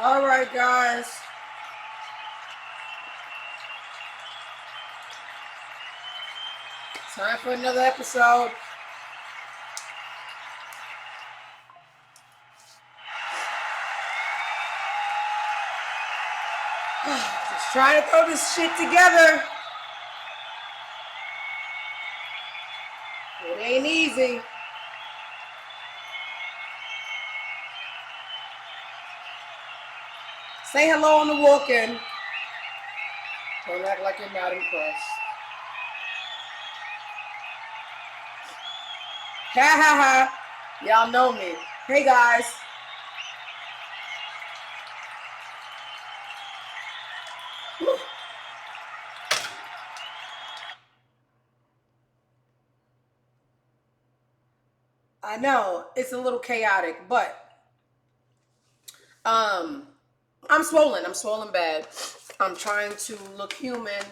All right, guys. Time for another episode. Just trying to throw this shit together. It ain't easy. Say hello on the walk-in. Don't act like you're not impressed. Ha ha ha. Y'all know me. Hey, guys. Whew. I know it's a little chaotic, but I'm swollen. I'm swollen bad. I'm trying to look human.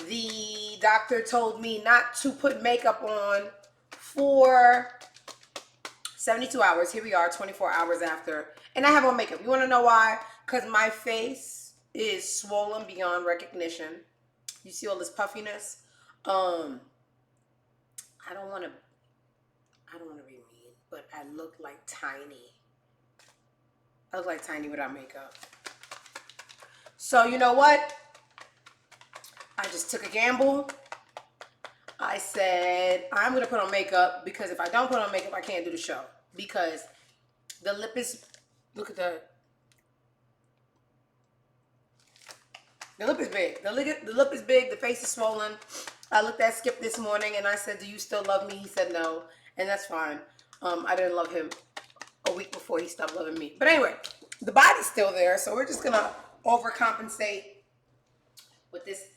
The doctor told me not to put makeup on for 72 hours. Here we are, 24 hours after. And I have on makeup. You want to know why? Because my face is swollen beyond recognition. You see all this puffiness? I don't want to be mean, but I look like Tiny. I look like Tiny without makeup. So you know what? I just took a gamble. I said, I'm going to put on makeup because if I don't put on makeup, I can't do the show. Because the lip is, look at the lip is big. The lip is big. The face is swollen. I looked at Skip this morning and I said, do you still love me? He said no. And that's fine. I didn't love him a week before he stopped loving me. But anyway, the body's still there. So we're just going to overcompensate with this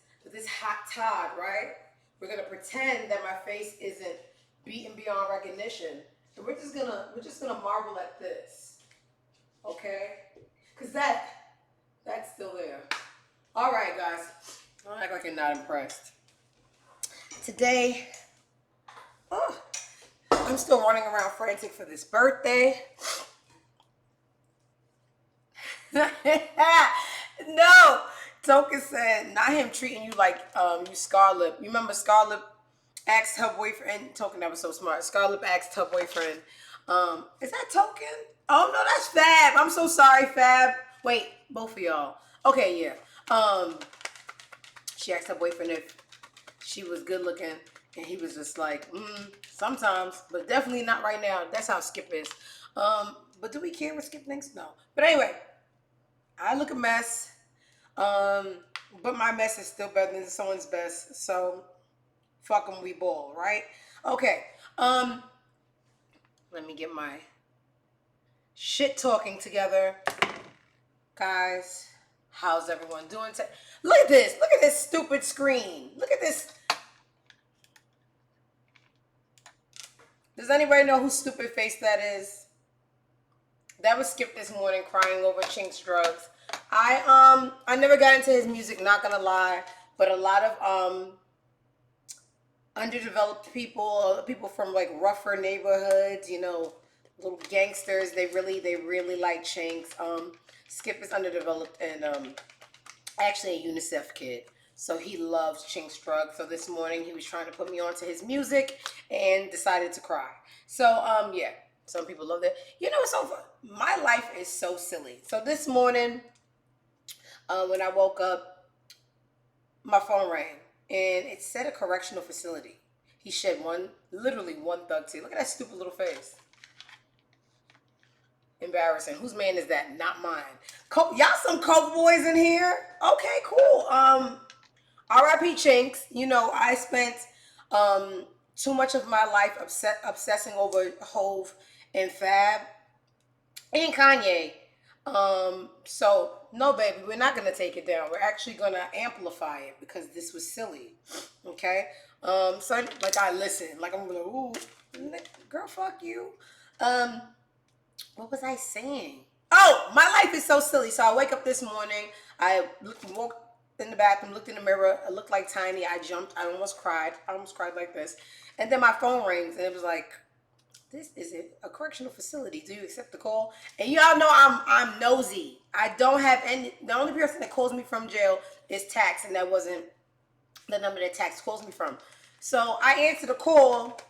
hot Todd, right? We're gonna pretend that my face isn't beaten beyond recognition, and we're just gonna marvel at this, okay? Cause that's still there. All right, guys, don't act like you're not impressed. Today, I'm still running around frantic for this birthday. No. Token said, not him treating you like you Scarlett. You remember Scarlett asked her boyfriend, Token, that was so smart. Scarlett asked her boyfriend, is that Token? Oh, no, that's Fab. I'm so sorry, Fab. Wait, both of y'all. Okay, yeah. She asked her boyfriend if she was good looking, and he was just like, sometimes, but definitely not right now. That's how Skip is. But do we care what Skip thinks? No. But anyway, I look a mess. But my mess is still better than someone's best. So, fuck them, we ball, right? Okay. Let me get my shit talking together. Guys, how's everyone doing? Look at this. Look at this stupid screen. Look at this. Does anybody know whose stupid face that is? That was Skip this morning crying over Chink's drugs. I never got into his music, not gonna lie, but a lot of underdeveloped people from like rougher neighborhoods, you know, little gangsters, they really like Chinks. Skip is underdeveloped and actually a UNICEF kid. So he loves Chink's drugs. So this morning he was trying to put me onto his music and decided to cry. So yeah, some people love that. You know, my life is so silly. So this morning, when I woke up, my phone rang and it said a correctional facility. He shed literally one thug tear. Look at that stupid little face. Embarrassing. Whose man is that? Not mine. Y'all some coke boys in here? Okay, cool. R.I.P. Chinks. You know, I spent too much of my life obsessing over Hove and Fab and Kanye. So no, baby, we're not gonna take it down. We're actually gonna amplify it because this was silly. Okay. So like I listen, like I'm gonna, ooh, girl, fuck you. What was I saying? Oh, my life is so silly. So I wake up this morning. I woke in the bathroom, looked in the mirror. I looked like Tiny. I jumped. I almost cried. I almost cried like this. And then my phone rings, and it was like, This is a correctional facility. Do you accept the call? And y'all know I'm nosy. I don't have any. The only person that calls me from jail is tax, and that wasn't the number that tax calls me from. So I answer the call,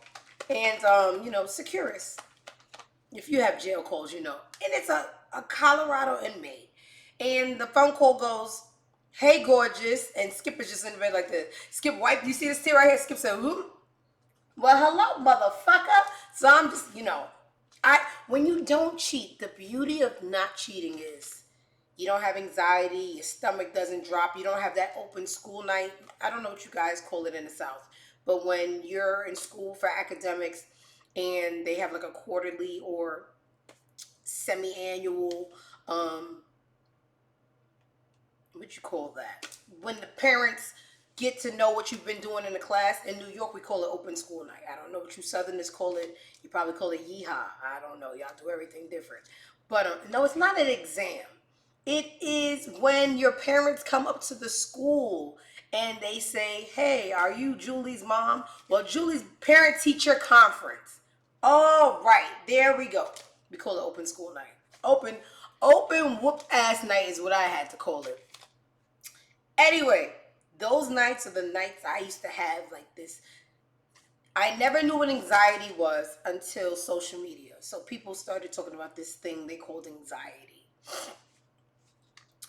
and Securus. If you have jail calls, and it's a Colorado inmate, and the phone call goes, "Hey, gorgeous," and Skip is just in the bed like this. Skip wipe. You see this tear right here? Skip said, "Who?" Well, hello, motherfucker. So I'm just, when you don't cheat, the beauty of not cheating is you don't have anxiety, your stomach doesn't drop, you don't have that open school night. I don't know what you guys call it in the South, but when you're in school for academics and they have like a quarterly or semi-annual, what you call that? When the parents get to know what you've been doing in the class. In New York, we call it open school night. I don't know what you Southerners call it. You probably call it yeehaw. I don't know. Y'all do everything different. But no, it's not an exam. It is when your parents come up to the school and they say, "Hey, are you Julie's mom?" Well, Julie's parent-teacher conference. All right, there we go. We call it open school night. Open whoop-ass night is what I had to call it. Anyway, those nights are the nights I used to have like this. I never knew what anxiety was until social media. So people started talking about this thing they called anxiety.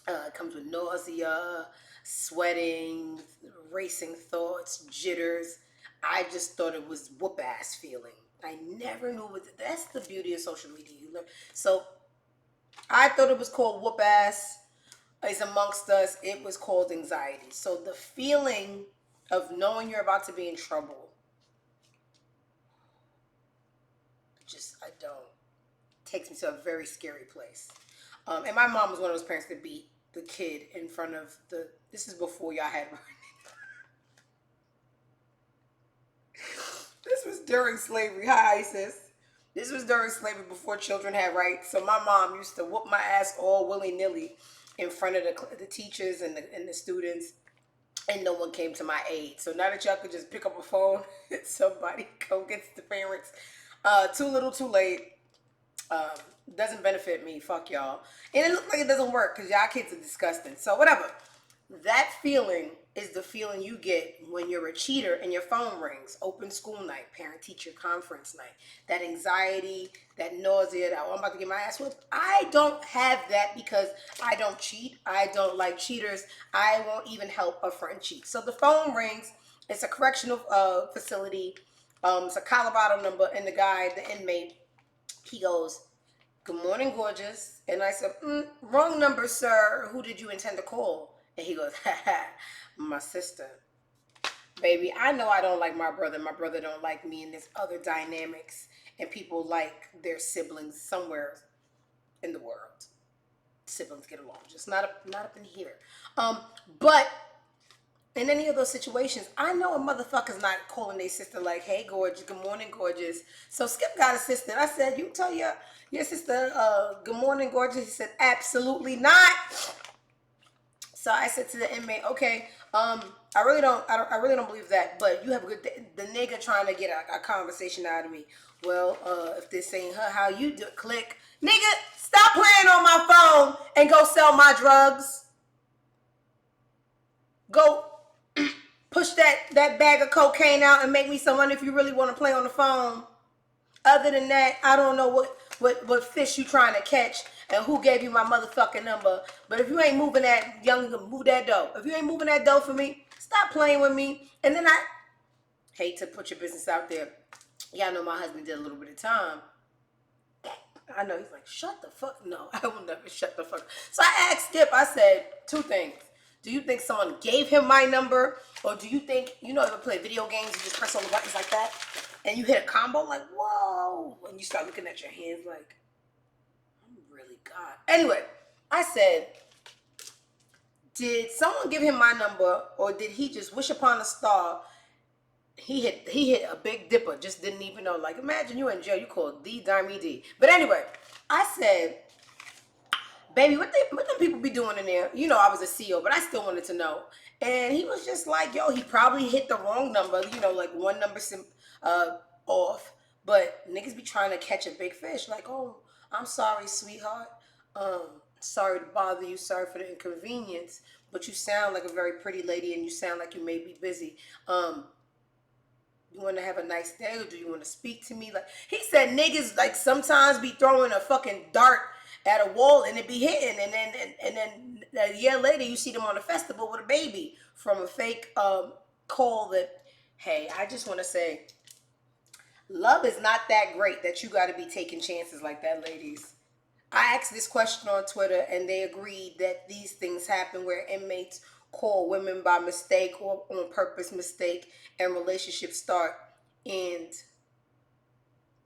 It comes with nausea, sweating, racing thoughts, jitters. I just thought it was whoop-ass feeling. I never knew what. That's the beauty of social media. You learn. So I thought it was called whoop-ass. Is amongst us. It was called anxiety. So the feeling of knowing you're about to be in trouble, takes me to a very scary place. And my mom was one of those parents that beat the kid in front of this is before y'all had this was during slavery. Hi, Isis. This was during slavery before children had rights. So my mom used to whoop my ass all willy-nilly in front of the teachers and the students, and no one came to my aid. So now that y'all could just pick up a phone, somebody go get the parents. Too little, too late. Doesn't benefit me. Fuck y'all. And it looks like it doesn't work because y'all kids are disgusting. So whatever. That feeling is the feeling you get when you're a cheater and your phone rings. Open school night, parent-teacher conference night. That anxiety, that nausea, that I'm about to get my ass whooped. I don't have that because I don't cheat. I don't like cheaters. I won't even help a friend cheat. So the phone rings. It's a correctional facility. It's a Colorado number. And the guy, the inmate, he goes, "Good morning, gorgeous." And I said, "Wrong number, sir. Who did you intend to call?" And he goes, "My sister." Baby, I know I don't like my brother. My brother don't like me, and there's other dynamics, and people like their siblings somewhere in the world. Siblings get along, just not up in here. But in any of those situations, I know a motherfucker's not calling their sister like, "Hey, gorgeous, good morning, gorgeous." So Skip got a sister. I said, "You tell your sister, good morning, gorgeous." He said, "Absolutely not." So I said to the inmate, "Okay, I really don't believe that, but you have a good day." The nigga trying to get a conversation out of me. Well, if this ain't her, how you do it? Click. Nigga, stop playing on my phone and go sell my drugs. Go push that bag of cocaine out and make me some money if you really want to play on the phone. Other than that, I don't know what fish you trying to catch and who gave you my motherfucking number. But if you ain't moving that, move that dough. If you ain't moving that dough for me, stop playing with me. And then I hate to put your business out there. Y'all know my husband did a little bit of time. I know he's like, "Shut the fuck." No, I will never shut the fuck. So I asked Skip, I said two things. Do you think someone gave him my number? Or do you think, if you play video games, you just press all the buttons like that? And you hit a combo like, whoa. And you start looking at your hands like, I'm really God. Anyway, I said, did someone give him my number? Or did he just wish upon a star? He hit a big dipper, just didn't even know. Like, imagine you in jail, you called D Dimey D. But anyway, I said, "Baby, what them people be doing in there?" I was a CEO, but I still wanted to know. And he was just like, "Yo, he probably hit the wrong number, like one number off. But niggas be trying to catch a big fish, like, oh, I'm sorry, sweetheart. Sorry to bother you. Sorry for the inconvenience. But you sound like a very pretty lady, and you sound like you may be busy. You want to have a nice day, or do you want to speak to me? Like he said, niggas like sometimes be throwing a fucking dart at a wall and it be hitting, and then a year later you see them on a festival with a baby from a fake call that. Hey, I just want to say, love is not that great that you got to be taking chances like that, ladies. I asked this question on Twitter, and they agreed that these things happen where inmates call women by mistake or on purpose mistake, and relationships start. And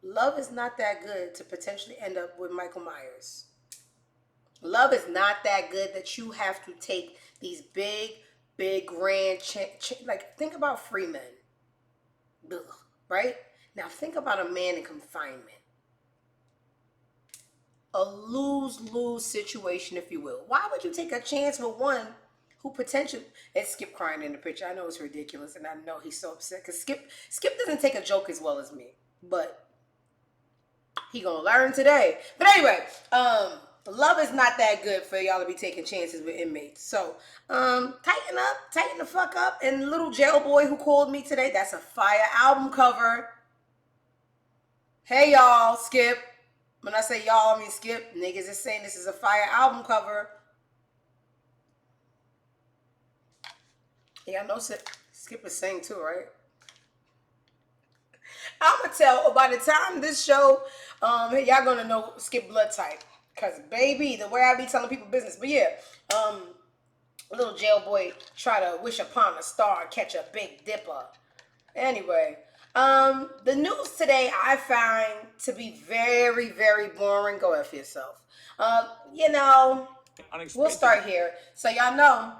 love is not that good to potentially end up with Michael Myers. Love is not that good that you have to take these big, grand, like think about Freeman, right? Now think about a man in confinement. A lose-lose situation, if you will. Why would you take a chance with one who potentially... It's Skip crying in the picture. I know it's ridiculous, and I know he's so upset because Skip doesn't take a joke as well as me, but he gonna learn today. But anyway, love is not that good for y'all to be taking chances with inmates. So tighten the fuck up. And little jail boy who called me today, that's a fire album cover. Hey y'all, Skip. When I say y'all, I mean Skip. Niggas is saying this is a fire album cover. Yeah, I know Skip is saying too, right? I'm going to tell, by the time this show, y'all going to know Skip blood type. Because, baby, the way I be telling people business. But, yeah, little jail boy try to wish upon a star and catch a big dipper. Anyway, the news today I find to be very, very boring. Go F yourself. You know, we'll start here. So y'all know,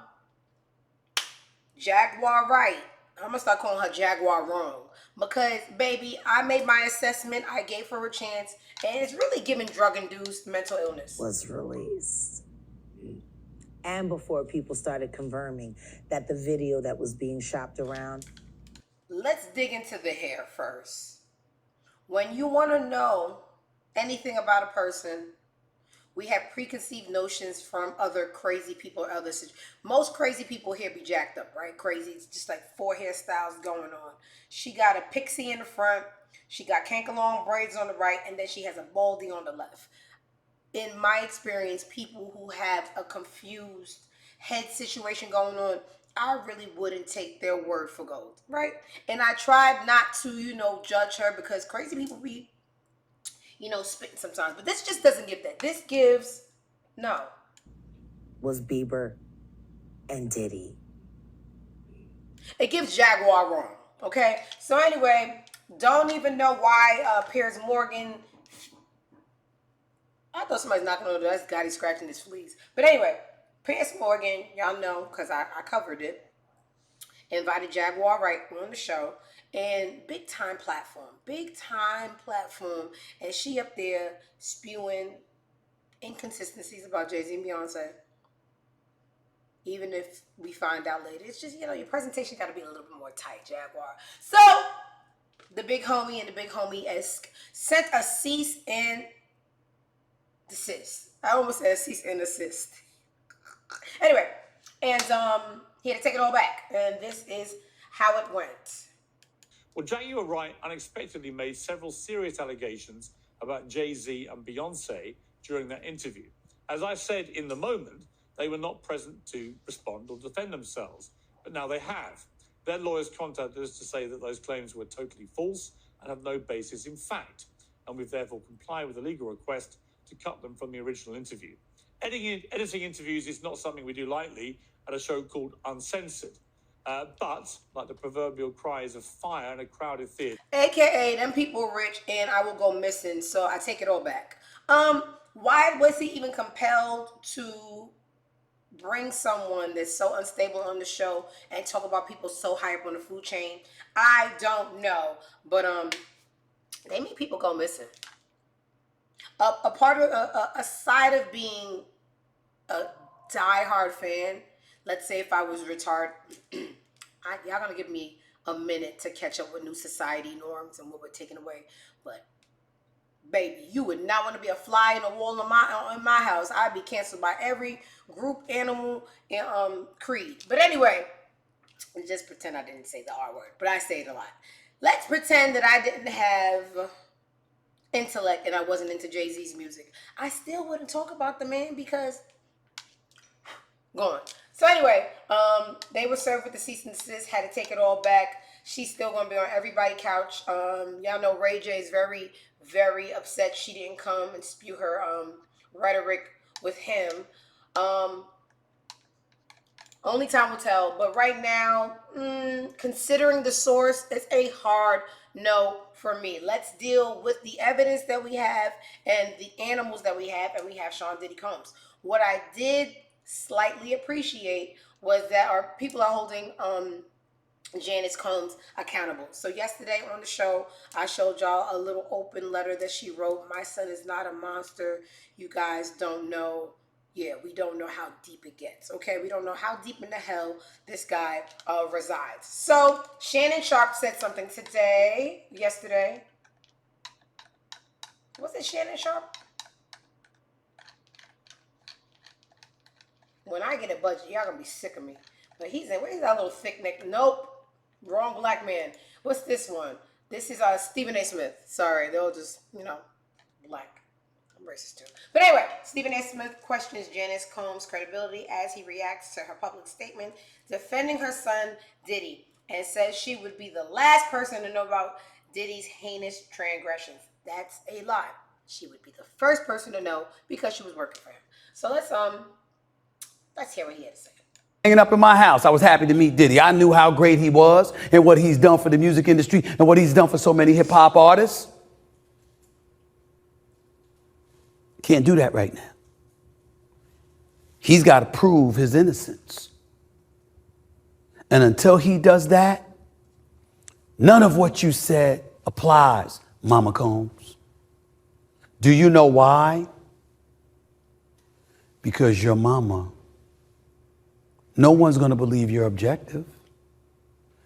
Jaguar right. I'm gonna start calling her Jaguar wrong. Because, baby, I made my assessment. I gave her a chance. And it's really giving drug-induced mental illness. Was released. And before people started confirming that the video that was being shopped around. Let's dig into the hair first. When you want to know anything about a person, we have preconceived notions from other crazy people or others. Most crazy people here be jacked up, right? Crazy. It's just like 4 hairstyles going on. She got a pixie in the front. She got canker-long braids on the right. And then she has a baldy on the left. In my experience, people who have a confused head situation going on, I really wouldn't take their word for gold, right? And I tried not to, judge her because crazy people be spitting sometimes. But this just doesn't give that. This gives, no. Was Bieber and Diddy. It gives Jaguar wrong, okay? So anyway, don't even know why Piers Morgan... I thought somebody's knocking on the door. That's Gotti scratching his fleas. But anyway, Piers Morgan, y'all know, because I covered it, invited Jaguar Wright on the show. And big time platform. And she up there spewing inconsistencies about Jay-Z and Beyonce. Even if we find out later. It's just, your presentation got to be a little bit more tight, Jaguar. So, the big homie and the big homie-esque sent a cease and desist. I almost said cease and assist. Anyway, and he had to take it all back. And this is how it went. Well, Jaguar Wright unexpectedly made several serious allegations about Jay-Z and Beyonce during that interview. As I said in the moment, they were not present to respond or defend themselves, but now they have. Their lawyers contacted us to say that those claims were totally false and have no basis in fact, and we've therefore complied with the legal request to cut them from the original interview. Editing interviews is not something we do lightly at a show called Uncensored. But, like the proverbial cries of fire in a crowded theater. AKA, them people rich and I will go missing, so I take it all back. Why was he even compelled to bring someone that's so unstable on the show and talk about people so high up on the food chain? I don't know. But, they make people go missing. A part of, a side of being a diehard fan, let's say if I was retarded, y'all gonna give me a minute to catch up with new society norms and what we're taking away. But baby, you would not want to be a fly in the wall in my house. I'd be canceled by every group, animal, and creed. But anyway, just pretend I didn't say the R word, but I say it a lot. Let's pretend that I didn't have intellect and I wasn't into Jay-Z's music. I still wouldn't talk about the man because gone. So anyway, they were served with the cease and desist, had to take it all back. She's still gonna be on everybody's couch. Y'all know Ray J is very, very upset she didn't come and spew her rhetoric with him. Only time will tell. But right now, considering the source, it's a hard no for me. Let's deal with the evidence that we have and the animals that we have, and we have Sean Diddy Combs. What I did slightly appreciate was that our people are holding Janice Combs accountable. So yesterday on the show, I showed y'all a little open letter that she wrote. My son is not a monster. You guys don't know. Yeah, we don't know how deep it gets, okay? We don't know how deep in the hell this guy resides. So Shannon Sharp said something yesterday. Was it Shannon Sharp? When I get a budget, y'all gonna be sick of me. But he's in, where's that little thick neck? Nope, wrong black man. What's this one? This is Stephen A. Smith. Sorry, they'll just, black. I'm racist too. But anyway, Stephen A. Smith questions Janice Combs' credibility as he reacts to her public statement defending her son Diddy and says she would be the last person to know about Diddy's heinous transgressions. That's a lie. She would be the first person to know because she was working for him. So let's hear what he had to say. Hanging up in my house, I was happy to meet Diddy. I knew how great he was and what he's done for the music industry and what he's done for so many hip hop artists. Can't do that right now. He's got to prove his innocence. And until he does that, none of what you said applies, Mama Combs. Do you know why? Because your mama. No one's going to believe you're objective.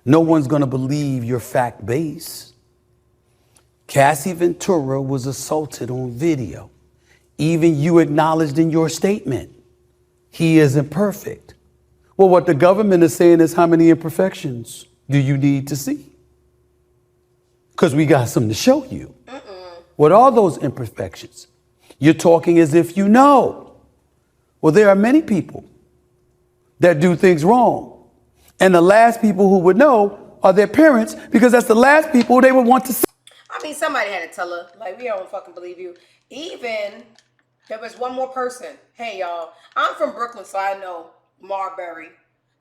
No one's going to believe you're fact-based. Cassie Ventura was assaulted on video. Even you acknowledged in your statement, he isn't perfect. Well, what the government is saying is how many imperfections do you need to see? Because we got something to show you. What are those imperfections? You're talking as if you know. Well, there are many people that do things wrong. And the last people who would know are their parents because that's the last people they would want to see. I mean, somebody had to tell her, like, we don't fucking believe you. Even, there was one more person. Hey, y'all, I'm from Brooklyn, so I know Marbury.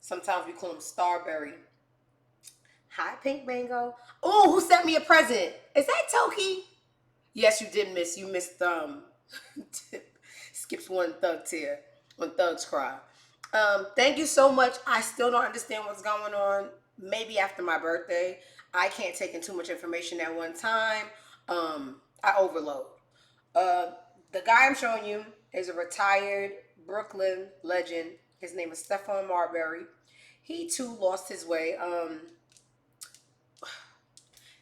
Sometimes we call him Starberry. Hi, Pink Mango. Oh, who sent me a present? Is that Toki? Yes, you did miss. You missed, skips one thug tear when thugs cry. Thank you so much. I still don't understand what's going on. Maybe after my birthday. I can't take in too much information at one time. I overload. The guy I'm showing you is a retired Brooklyn legend. His name is Steffon Marbury. He too lost his way.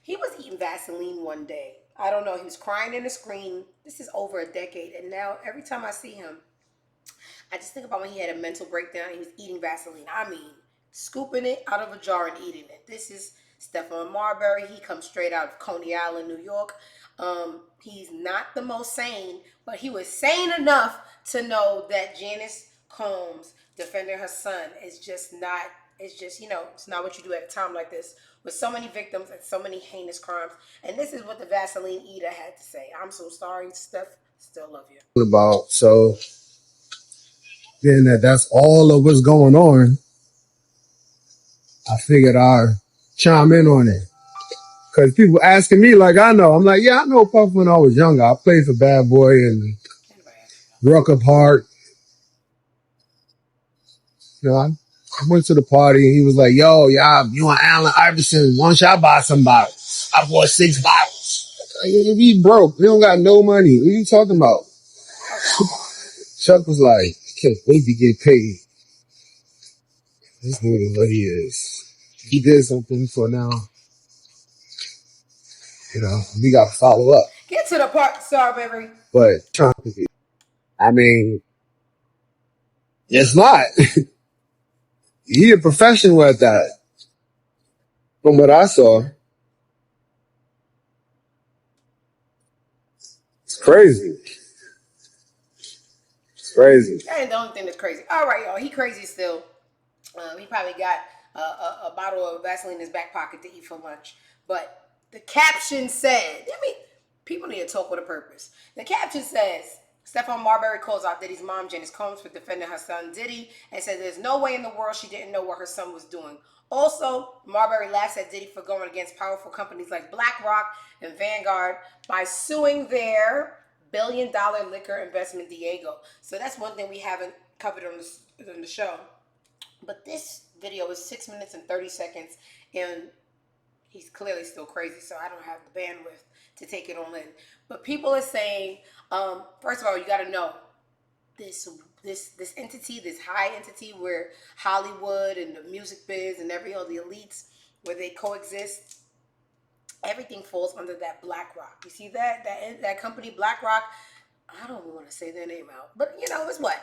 He was eating Vaseline one day. I don't know. He was crying in the screen. This is over a decade. And now every time I see him, I just think about when he had a mental breakdown and he was eating Vaseline. I mean, scooping it out of a jar and eating it. This is Steffon Marbury. He comes straight out of Coney Island, New York. He's not the most sane, but he was sane enough to know that Janice Combs defending her son is just not, it's not what you do at a time like this with so many victims and so many heinous crimes. And this is what the Vaseline eater had to say. I'm so sorry, Steph. Still love you. So being that that's all of what's going on, I figured I'd chime in on it. Because people asking me like I know. I'm like, yeah, I know Puff when I was younger. I played for Bad Boy and Ruck Up Hard. I went to the party and he was like, yo, y'all, you and Allen Iverson, why don't y'all buy some bottles? I bought 6 bottles. Like, if he broke, he don't got no money. What are you talking about? Chuck was like, can't wait to get paid. This nigga what he is. he did something, so now, we got to follow up. Get to the part, Strawberry. But I mean, it's not. He a professional at that. From what I saw, it's crazy. It's crazy. That ain't the only thing that's crazy. All right, y'all. He crazy still. He probably got a bottle of Vaseline in his back pocket to eat for lunch. But the caption said, people need to talk with a purpose. The caption says, Steffon Marbury calls out Diddy's mom, Janice Combs, for defending her son Diddy, and said there's no way in the world she didn't know what her son was doing. Also, Marbury laughs at Diddy for going against powerful companies like BlackRock and Vanguard by suing their billion-dollar liquor investment Diego. So that's one thing we haven't covered on the show. But this video is 6 minutes and 30 seconds, and he's clearly still crazy, so I don't have the bandwidth to take it all in. But people are saying, first of all, you got to know this entity, this high entity where Hollywood and the music biz and every other elites, where they coexist, everything falls under that BlackRock. You see that company BlackRock? I don't want to say their name out, but it's what?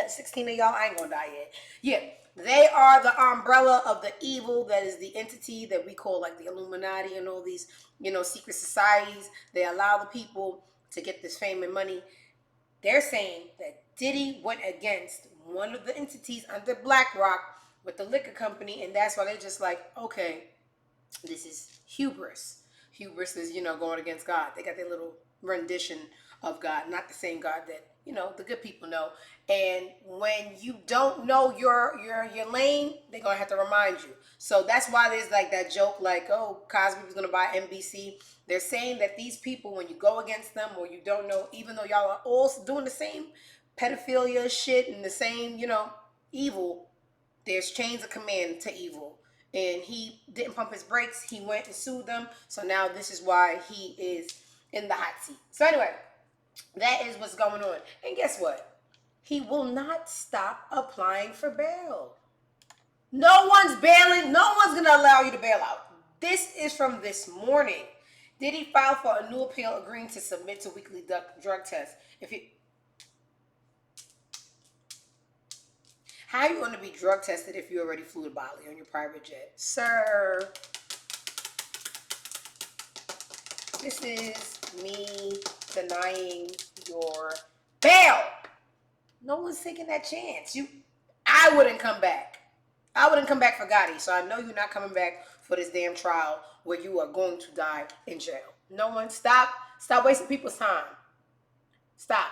16 of y'all, I ain't gonna die yet. Yeah, they are the umbrella of the evil that is the entity that we call like the Illuminati and all these, secret societies. They allow the people to get this fame and money. They're saying that Diddy went against one of the entities under BlackRock with the liquor company, and that's why they're just like, okay, this is hubris. Hubris is, going against God. They got their little rendition of God, not the same God that, the good people know. And when you don't know your lane, they're going to have to remind you. So that's why there's like that joke like, oh, Cosby was going to buy NBC. They're saying that these people, when you go against them or you don't know, even though y'all are all doing the same pedophilia shit and the same, evil, there's chains of command to evil. And he didn't pump his brakes. He went and sued them. So now this is why he is in the hot seat. So anyway, that is what's going on. And guess what? He will not stop applying for bail. No one's bailing. No one's going to allow you to bail out. This is from this morning. Diddy filed for a new appeal agreeing to submit to weekly drug tests. How are you going to be drug tested if you already flew to Bali on your private jet? Sir, this is me denying your bail. No one's taking that chance. I wouldn't come back. I wouldn't come back for Gotti, so I know you're not coming back for this damn trial where you are going to die in jail. No one, stop wasting people's time. Stop.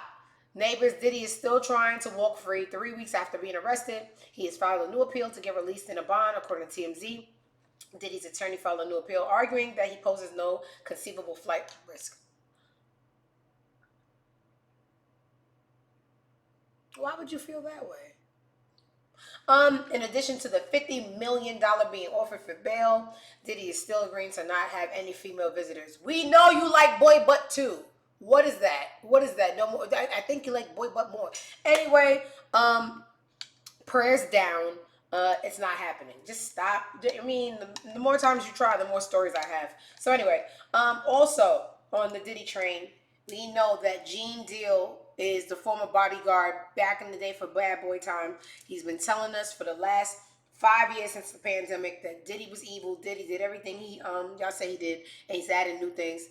Neighbors, Diddy is still trying to walk free 3 weeks after being arrested. He has filed a new appeal to get released in a bond, according to TMZ. Diddy's attorney filed a new appeal, arguing that he poses no conceivable flight risk. Why would you feel that way? In addition to the $50 million being offered for bail, Diddy is still agreeing to not have any female visitors. We know you like boy butt too. What is that? No more. I think you like boy butt more. Anyway, prayers down. It's not happening. Just stop. I mean, the more times you try, the more stories I have. So anyway, also on the Diddy train, we know that Gene Deal is the former bodyguard back in the day for Bad Boy Time. He's been telling us for the last 5 years since the pandemic that Diddy was evil. Diddy did everything y'all say he did, and he's adding new things.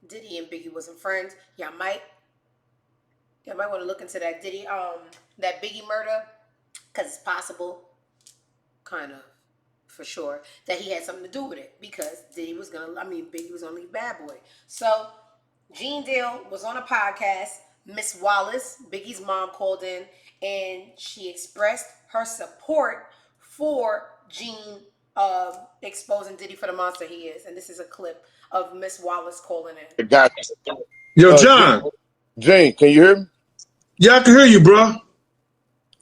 Diddy and Biggie wasn't friends. Y'all might want to look into that that Biggie murder, because it's possible, kind of, for sure, that he had something to do with it, because Biggie was gonna leave Bad Boy. So Gene Deal was on a podcast. Miss Wallace, Biggie's mom, called in and she expressed her support for Gene exposing Diddy for the monster he is. And this is a clip of Miss Wallace calling in. Got Yo, John. Gene, can you hear me? Yeah, I can hear you, bro. All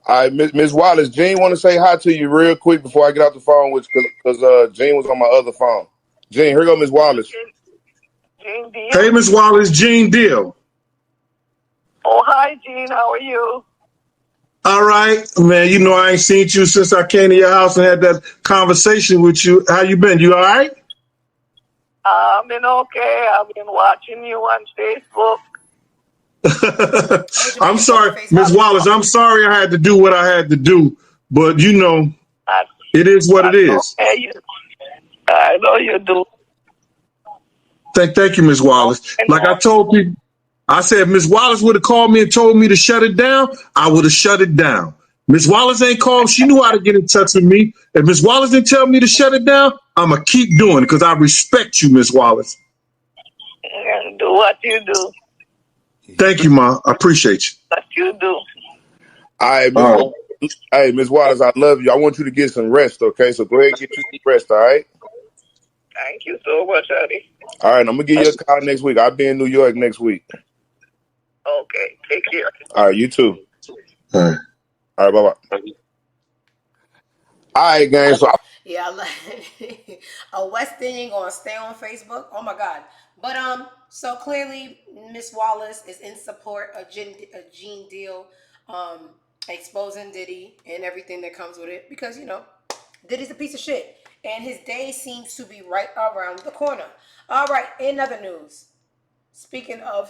right, Miss Wallace, Gene want to say hi to you real quick before I get off the phone with you, because Gene was on my other phone. Gene, here go Miss Wallace. Gene Deal. Hey, Miss Wallace, Gene Deal. Oh, hi, Gene. How are you? All right, man. You know I ain't seen you since I came to your house and had that conversation with you. How you been? You all right? I've been okay. I've been watching you on Facebook. Told you my I'm info on sorry, Facebook. Miss Wallace. I'm sorry I had to do what I had to do, but you know That's, it is what it that's is. okay. I know you do. Thank you, Miss Wallace. And Like I told people, I said if Miss Wallace would have called me and told me to shut it down, I would have shut it down. Miss Wallace ain't called. She knew how to get in touch with me. If Miss Wallace didn't tell me to shut it down, I'm going to keep doing it because I respect you, Miss Wallace. do what you do. Thank you, Ma. I appreciate you. What you do. All right, Miss. All right. Hey, Miss Wallace, I love you. I want you to get some rest, okay? So go ahead and get you some rest, all right? Thank you so much, Eddie. All right, I'm gonna give you a call next week. I'll be in New York next week. Okay, take care. All right, you too. All right. All right, bye bye. All right, gang. So Yeah, a West Indian gonna stay on Facebook. Oh my God! But so clearly Miss Wallace is in support of Gene Deal, exposing Diddy and everything that comes with it because Diddy's a piece of shit and his day seems to be right around the corner. All right, in other news, speaking of,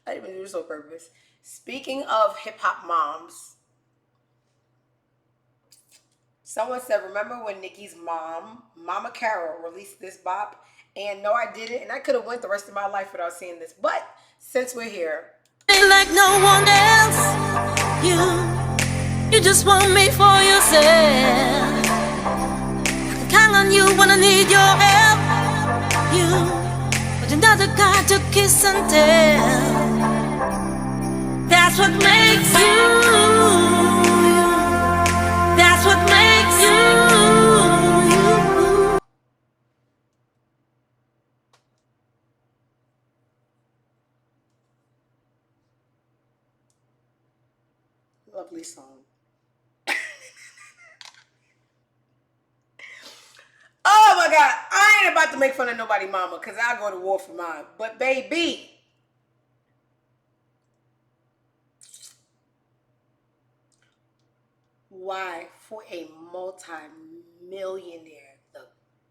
I didn't even do this on purpose. Speaking of hip hop moms. Someone said, remember when Nicki's mom, Mama Carol, released this bop? And no, I didn't. And I could have went the rest of my life without seeing this. But since we're here. Like no one else, you just want me for yourself. I can count on you when I need your help. But you're not the kind to kiss and tell. That's what makes you. That's what makes you. Lovely song. Oh my God. I ain't about to make fun of nobody mama because I go to war for mine. But baby. Why, for a multi-millionaire, the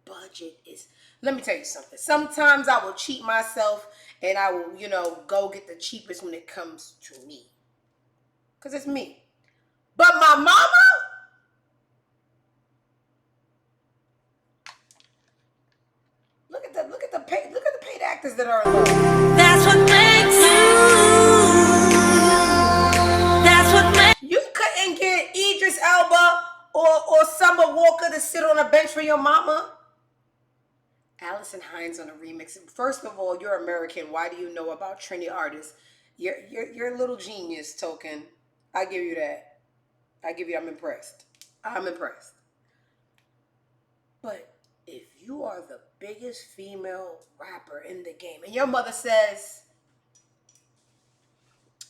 budget is. Let me tell you something. Sometimes I will cheat myself and I will, go get the cheapest when it comes to me. Because it's me. But my mama? Look at the paid actors that are in love. That's what makes you. That's what makes you. Couldn't get Idris Elba or Summer Walker to sit on a bench for your mama? Allison Hines on a remix. First of all, you're American. Why do you know about trendy artists? You're a little genius, Token. I give you that. I'm impressed. I'm impressed. But if you are the biggest female rapper in the game and your mother says,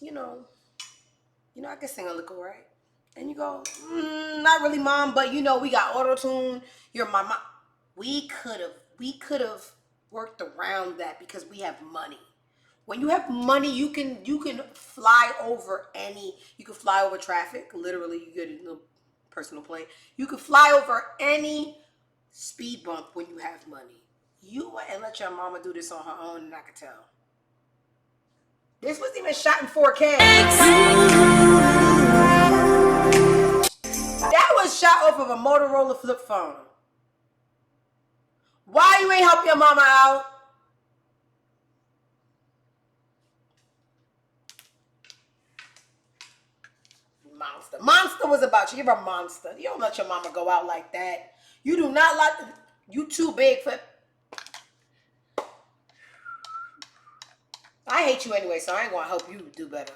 I can sing a little, right? And you go, not really, mom, but we got auto-tune. You're my mom. We could have worked around that because we have money. When you have money, you can fly over you can fly over traffic. Literally, you get a little personal plane. You can fly over any speed bump when you have money. You went and let your mama do this on her own, and I could tell. This was even shot in 4K. That was shot off of a Motorola flip phone. Why you ain't help your mama out? Monster was about you. You're a monster. You don't let your mama go out like that. You do not like. You too big for. I hate you anyway, so I ain't gonna help you do better.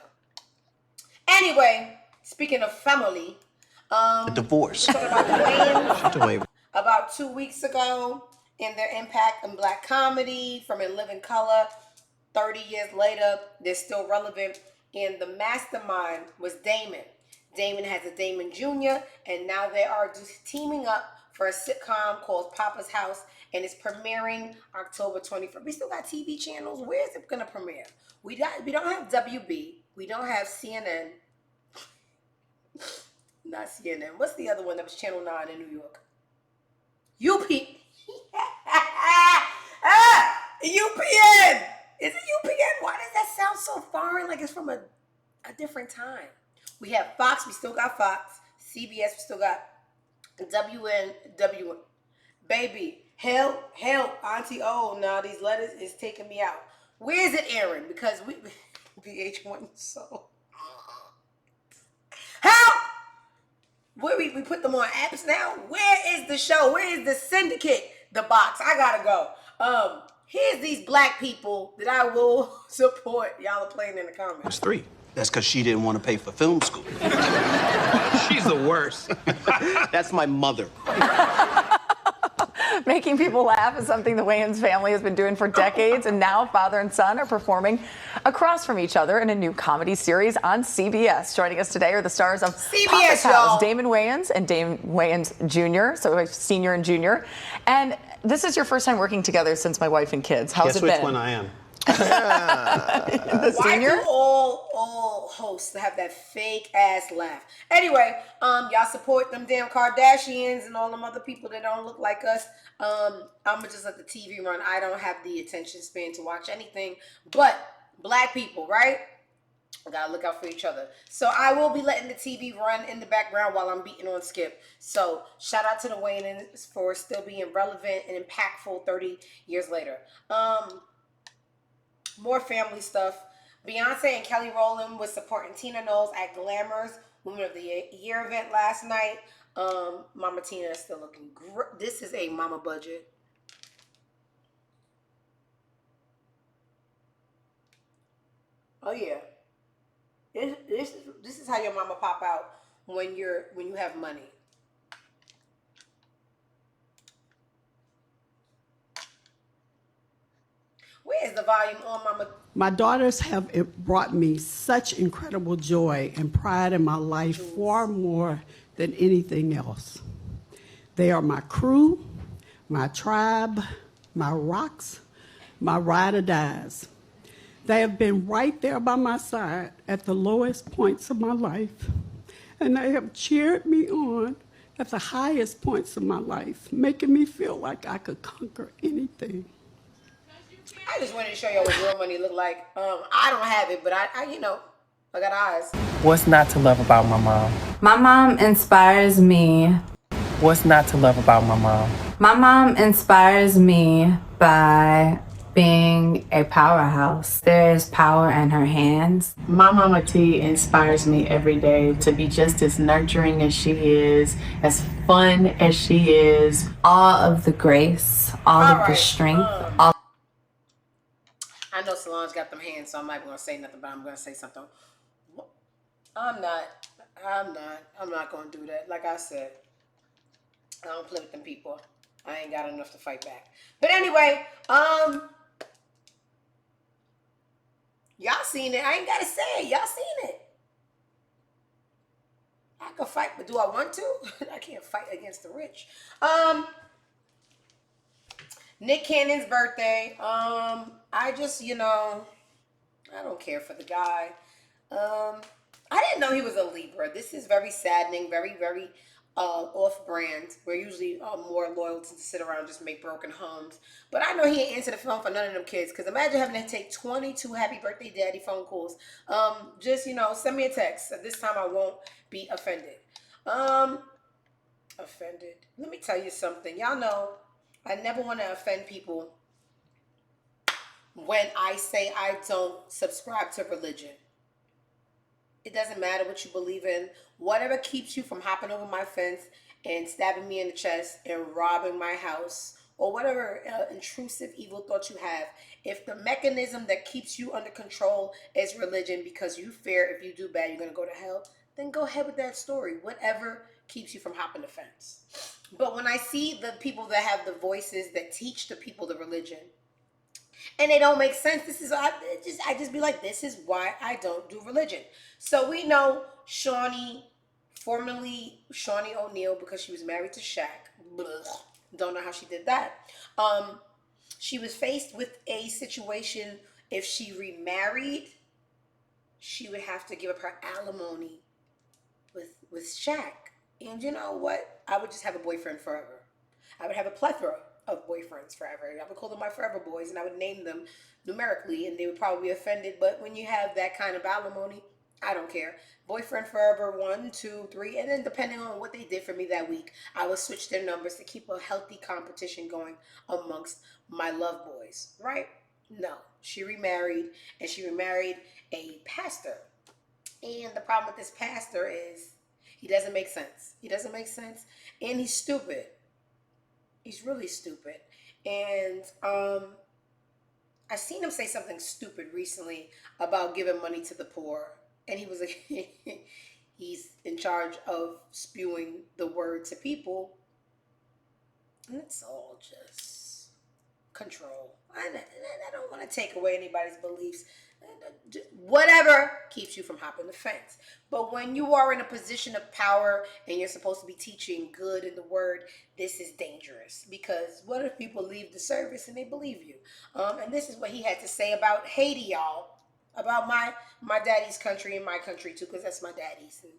Anyway, speaking of family, A divorce. about the Wayans about 2 weeks ago and their impact on black comedy from In Living Color. 30 years later, they're still relevant. And the mastermind was Damon. Damon has a Damon Jr., and now they are just teaming up for a sitcom called Papa's House, and it's premiering October 21st. We still got TV channels. Where is it going to premiere? We don't have WB. We don't have CNN. Not CNN. What's the other one that was Channel 9 in New York? UP. UPN. Is it UPN? Why does that sound so foreign? Like it's from a different time. We have Fox. We still got Fox. CBS. We still got WN. Baby, help, Auntie. Oh, no, these letters is taking me out. Where is it airing? Because we VH1 so help. Where we put them on apps now? Where is the show? Where is the syndicate? The box. I gotta go. Here's these black people that I will support. Y'all are playing in the comments. That's 3. That's because she didn't want to pay for film school. She's the worst. That's my mother. Making people laugh is something the Wayans family has been doing for decades, and now father and son are performing across from each other in a new comedy series on CBS. Joining us today are the stars of CBS, Papa's House, y'all. Damon Wayans and Damon Wayans Jr., so senior and junior. And this is your first time working together since My Wife and Kids. How's Guess it been? which one I am? The Why senior? do all hosts have that fake ass laugh? Anyway, y'all support them damn Kardashians and all them other people that don't look like us. I'ma just let the TV run. I don't have the attention span to watch anything but black people, right? Gotta look out for each other. So I will be letting the TV run in the background while I'm beating on Skip. So shout out to the Wayans for still being relevant and impactful 30 years later. More family stuff. Beyonce and Kelly Rowland was supporting Tina Knowles at Glamour's Woman of the Year event last night. Mama Tina is still looking great. This is a mama budget. Oh yeah. This is how your mama pop out when you have money. Where is the volume on, Mama? My daughters have brought me such incredible joy and pride in my life, far more than anything else. They are my crew, my tribe, my rocks, my ride or dies. They have been right there by my side at the lowest points of my life, and they have cheered me on at the highest points of my life, making me feel like I could conquer anything. I just wanted to show y'all what real money look like. I don't have it, but I I got eyes. What's not to love about my mom? My mom inspires me. What's not to love about my mom? My mom inspires me by being a powerhouse. There is power in her hands. My Mama T inspires me every day to be just as nurturing as she is, as fun as she is. All of the grace, all of the strength, all. I know Solange got them hands, so I'm not going to say nothing, but I'm going to say something. I'm not going to do that. Like I said, I don't play with them people. I ain't got enough to fight back. But anyway, y'all seen it. I ain't got to say it. Y'all seen it. I can fight, but do I want to? I can't fight against the rich. Nick Cannon's birthday. I just, I don't care for the guy. I didn't know he was a Libra. This is very saddening, very, very off-brand. We're usually more loyal to sit around and just make broken homes. But I know he ain't answered the phone for none of them kids. Because imagine having to take 22 happy birthday daddy phone calls. Just, send me a text. This time I won't be offended. Offended. Let me tell you something. Y'all know I never want to offend people when I say I don't subscribe to religion. It doesn't matter what you believe in. Whatever keeps you from hopping over my fence and stabbing me in the chest and robbing my house, or whatever intrusive evil thought you have, if the mechanism that keeps you under control is religion because you fear if you do bad you're going to go to hell, then go ahead with that story. Whatever keeps you from hopping the fence. But when I see the people that have the voices that teach the people the religion, and they don't make sense, I just be like, this is why I don't do religion. So we know Shawnee, formerly Shawnee O'Neal, because she was married to Shaq. Don't know how she did that. She was faced with a situation. If she remarried, she would have to give up her alimony with Shaq. And you know what? I would just have a boyfriend forever. I would have a plethora of boyfriends forever. I would call them my forever boys, and I would name them numerically, and they would probably be offended. But when you have that kind of alimony, I don't care. Boyfriend forever, 1, 2, 3, and then depending on what they did for me that week, I would switch their numbers to keep a healthy competition going amongst my love boys. Right? No, she remarried, and she remarried a pastor. And the problem with this pastor is he doesn't make sense. He doesn't make sense, and he's stupid. He's really stupid. And I seen him say something stupid recently about giving money to the poor, and he was like, he's in charge of spewing the word to people, and it's all just control. I don't want to take away anybody's beliefs. Whatever keeps you from hopping the fence. But when you are in a position of power and you're supposed to be teaching good in the word, this is dangerous. Because what if people leave the service and they believe you? And this is what he had to say about Haiti, y'all. About my daddy's country and my country too, because that's my daddy's. And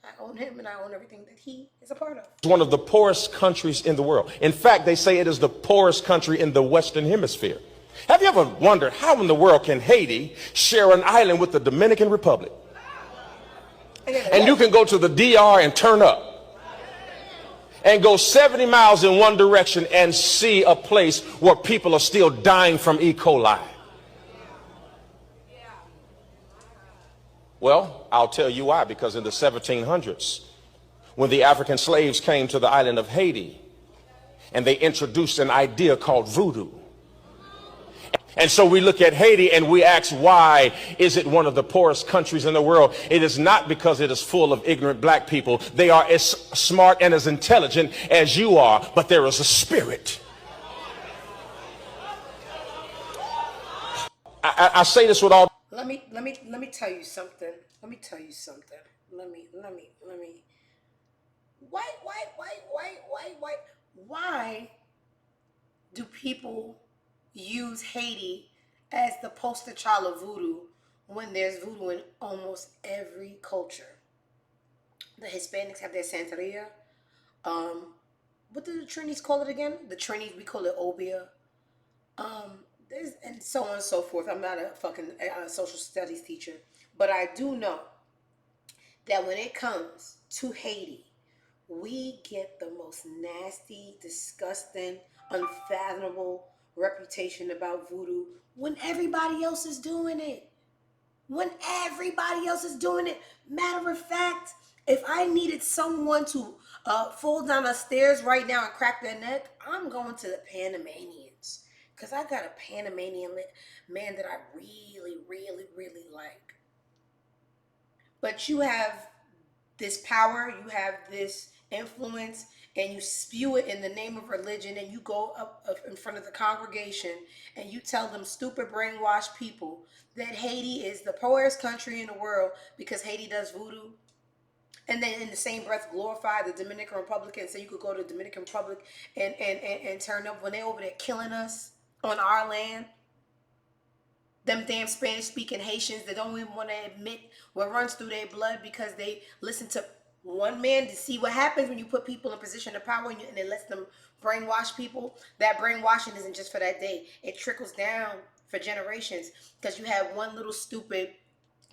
I own him and I own everything that he is a part of. It's one of the poorest countries in the world. In fact, they say it is the poorest country in the Western Hemisphere. Have you ever wondered how in the world can Haiti share an island with the Dominican Republic? And you can go to the DR and turn up and go 70 miles in one direction and see a place where people are still dying from E. coli. Well, I'll tell you why. Because in the 1700s, when the African slaves came to the island of Haiti, and they introduced an idea called voodoo. And so we look at Haiti and we ask, why is it one of the poorest countries in the world? It is not because it is full of ignorant black people. They are as smart and as intelligent as you are, but there is a spirit. I say this with all. Let me tell you something. Let me tell you something. Let me. Why do people use Haiti as the poster child of voodoo when there's voodoo in almost every culture? The Hispanics have their Santeria. What do the Trinis call it again? The Trinis, we call it Obia. And so on and so forth. I'm not a fucking social studies teacher, but I do know that when it comes to Haiti, we get the most nasty, disgusting, unfathomable reputation about voodoo when everybody else is doing it. When everybody else is doing it. Matter of fact, if I needed someone to fall down the stairs right now and crack their neck, I'm going to the Panamanians. Because I got a Panamanian man that I really, really, really like. But you have this power, you have this influence, and you spew it in the name of religion, and you go up in front of the congregation and you tell them stupid brainwashed people that Haiti is the poorest country in the world because Haiti does voodoo. And then in the same breath glorify the Dominican Republic and say you could go to the Dominican Republic and turn up when they're over there killing us on our land. Them damn Spanish-speaking Haitians that don't even want to admit what runs through their blood because they listen to one man to see what happens when you put people in position of power and it lets them brainwash people. That brainwashing isn't just for that day. It trickles down for generations because you have one little stupid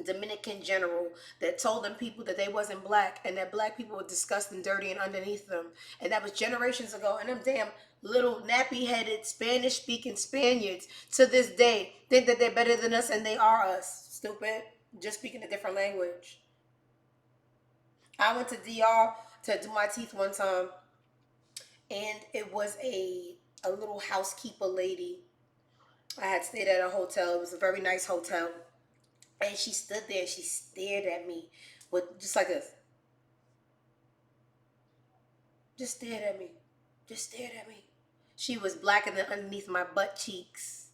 Dominican general that told them people that they wasn't black and that black people were disgusting and dirty and underneath them. And that was generations ago. And them damn little nappy-headed Spanish-speaking Spaniards to this day think that they're better than us and they are us. Stupid. Just speaking a different language. I went to DR to do my teeth one time and it was a little housekeeper lady. I had stayed at a hotel. It was a very nice hotel. And she stood there and she stared at me with just like this. Just stared at me. Just stared at me. She was blacker than underneath my butt cheeks.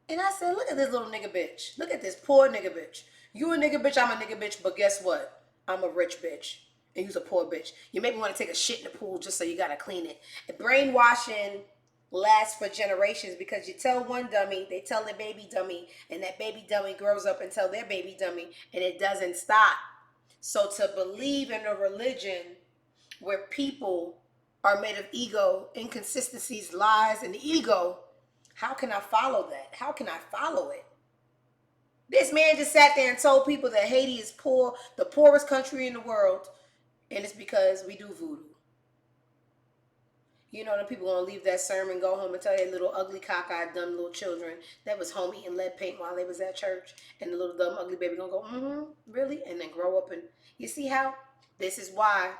And I said, look at this little nigga bitch. Look at this poor nigga bitch. You a nigga bitch, I'm a nigga bitch, but guess what? I'm a rich bitch. And you's a poor bitch. You make me want to take a shit in the pool just so you gotta clean it. And brainwashing lasts for generations because you tell one dummy, they tell their baby dummy, and that baby dummy grows up and tell their baby dummy, and it doesn't stop. So to believe in a religion where people are made of ego, inconsistencies, lies, and ego, how can I follow that? How can I follow it? This man just sat there and told people that Haiti is poor, the poorest country in the world, and it's because we do voodoo. You know, the people gonna leave that sermon, go home and tell their little ugly cockeyed dumb little children that was home eating lead paint while they was at church, and the little dumb ugly baby gonna go, really? And then grow up and you see how? This is why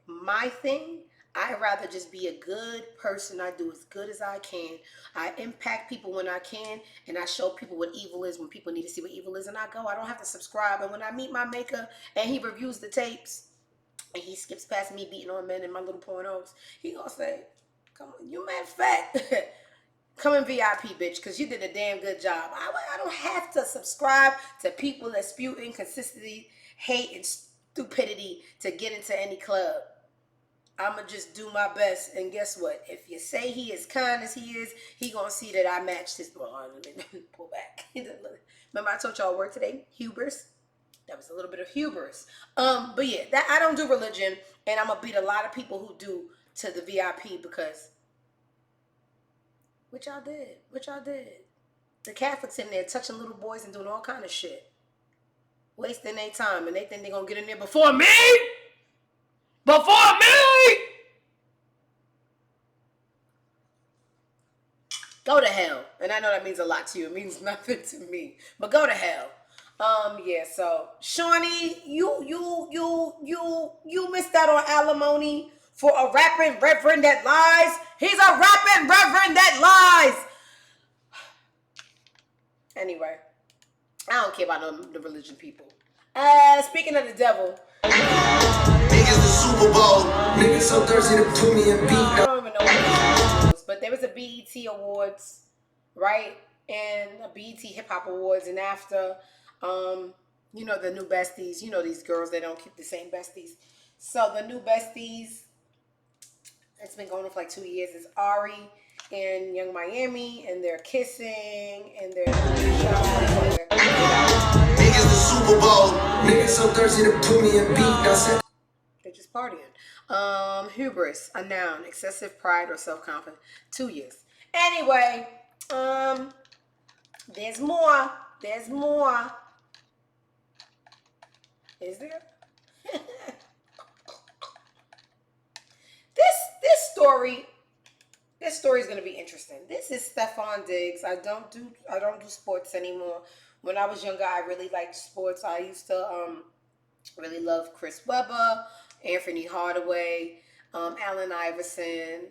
my thing, I'd rather just be a good person. I do as good as I can. I impact people when I can, and I show people what evil is when people need to see what evil is, and I go. I don't have to subscribe. And when I meet my maker and he reviews the tapes, and he skips past me beating on men in my little pornos, he gonna say, come on, you mad fat. Come in VIP, bitch, because you did a damn good job. I don't have to subscribe to people that spew inconsistency, hate, and stupidity to get into any club. I'ma just do my best, and guess what? If you say he is kind as he is, he gonna see that I matched his. Well, let me pull back. Remember I told y'all work today, hubris. That was a little bit of hubris. But yeah, that I don't do religion, and I'm gonna beat a lot of people who do to the VIP because what y'all did. The Catholics in there touching little boys and doing all kind of shit, wasting their time, and they think they're gonna get in there before me. Before me! Go to hell. And I know that means a lot to you. It means nothing to me. But go to hell. Yeah, so Shawnee, you missed out on alimony for a rapping reverend that lies. He's a rapping reverend that lies. Anyway, I don't care about the religion people. Speaking of the devil. Niggas the Super Bowl. Niggas so thirsty to put me in beat. I don't even know what it was, but there was a BET Awards, right? And a BET Hip Hop Awards, and after, you know, the new besties, you know, these girls, they don't keep the same besties. So the new besties, it's been going on for like 2 years, is Ari and Young Miami, and they're kissing, and they're Niggas the Super Bowl. Niggas so thirsty to put me in beat. They're just partying. Hubris, a noun, excessive pride or self-confidence. 2 years. Anyway, there's more. There's more. Is there? This story is gonna be interesting. This is Steffon Diggs. I don't do sports anymore. When I was younger, I really liked sports. I used to really love Chris Webber, Anthony Hardaway, Allen Iverson,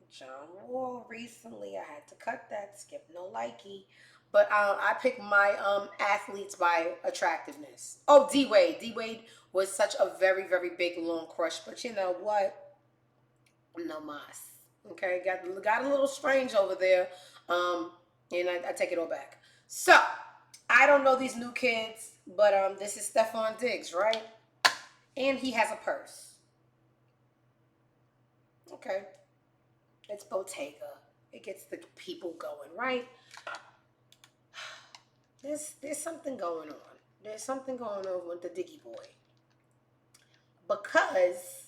John Wall. Recently, I had to cut that. Skip no likey. But I picked my athletes by attractiveness. Oh, D-Wade. D-Wade was such a very, very big, long crush. But you know what? No mas. Okay? Got a little strange over there. And I take it all back. So, I don't know these new kids. But this is Steffon Diggs, right? And he has a purse. Okay. It's Bottega. It gets the people going, right? There's something going on. There's something going on with the Diggy boy. Because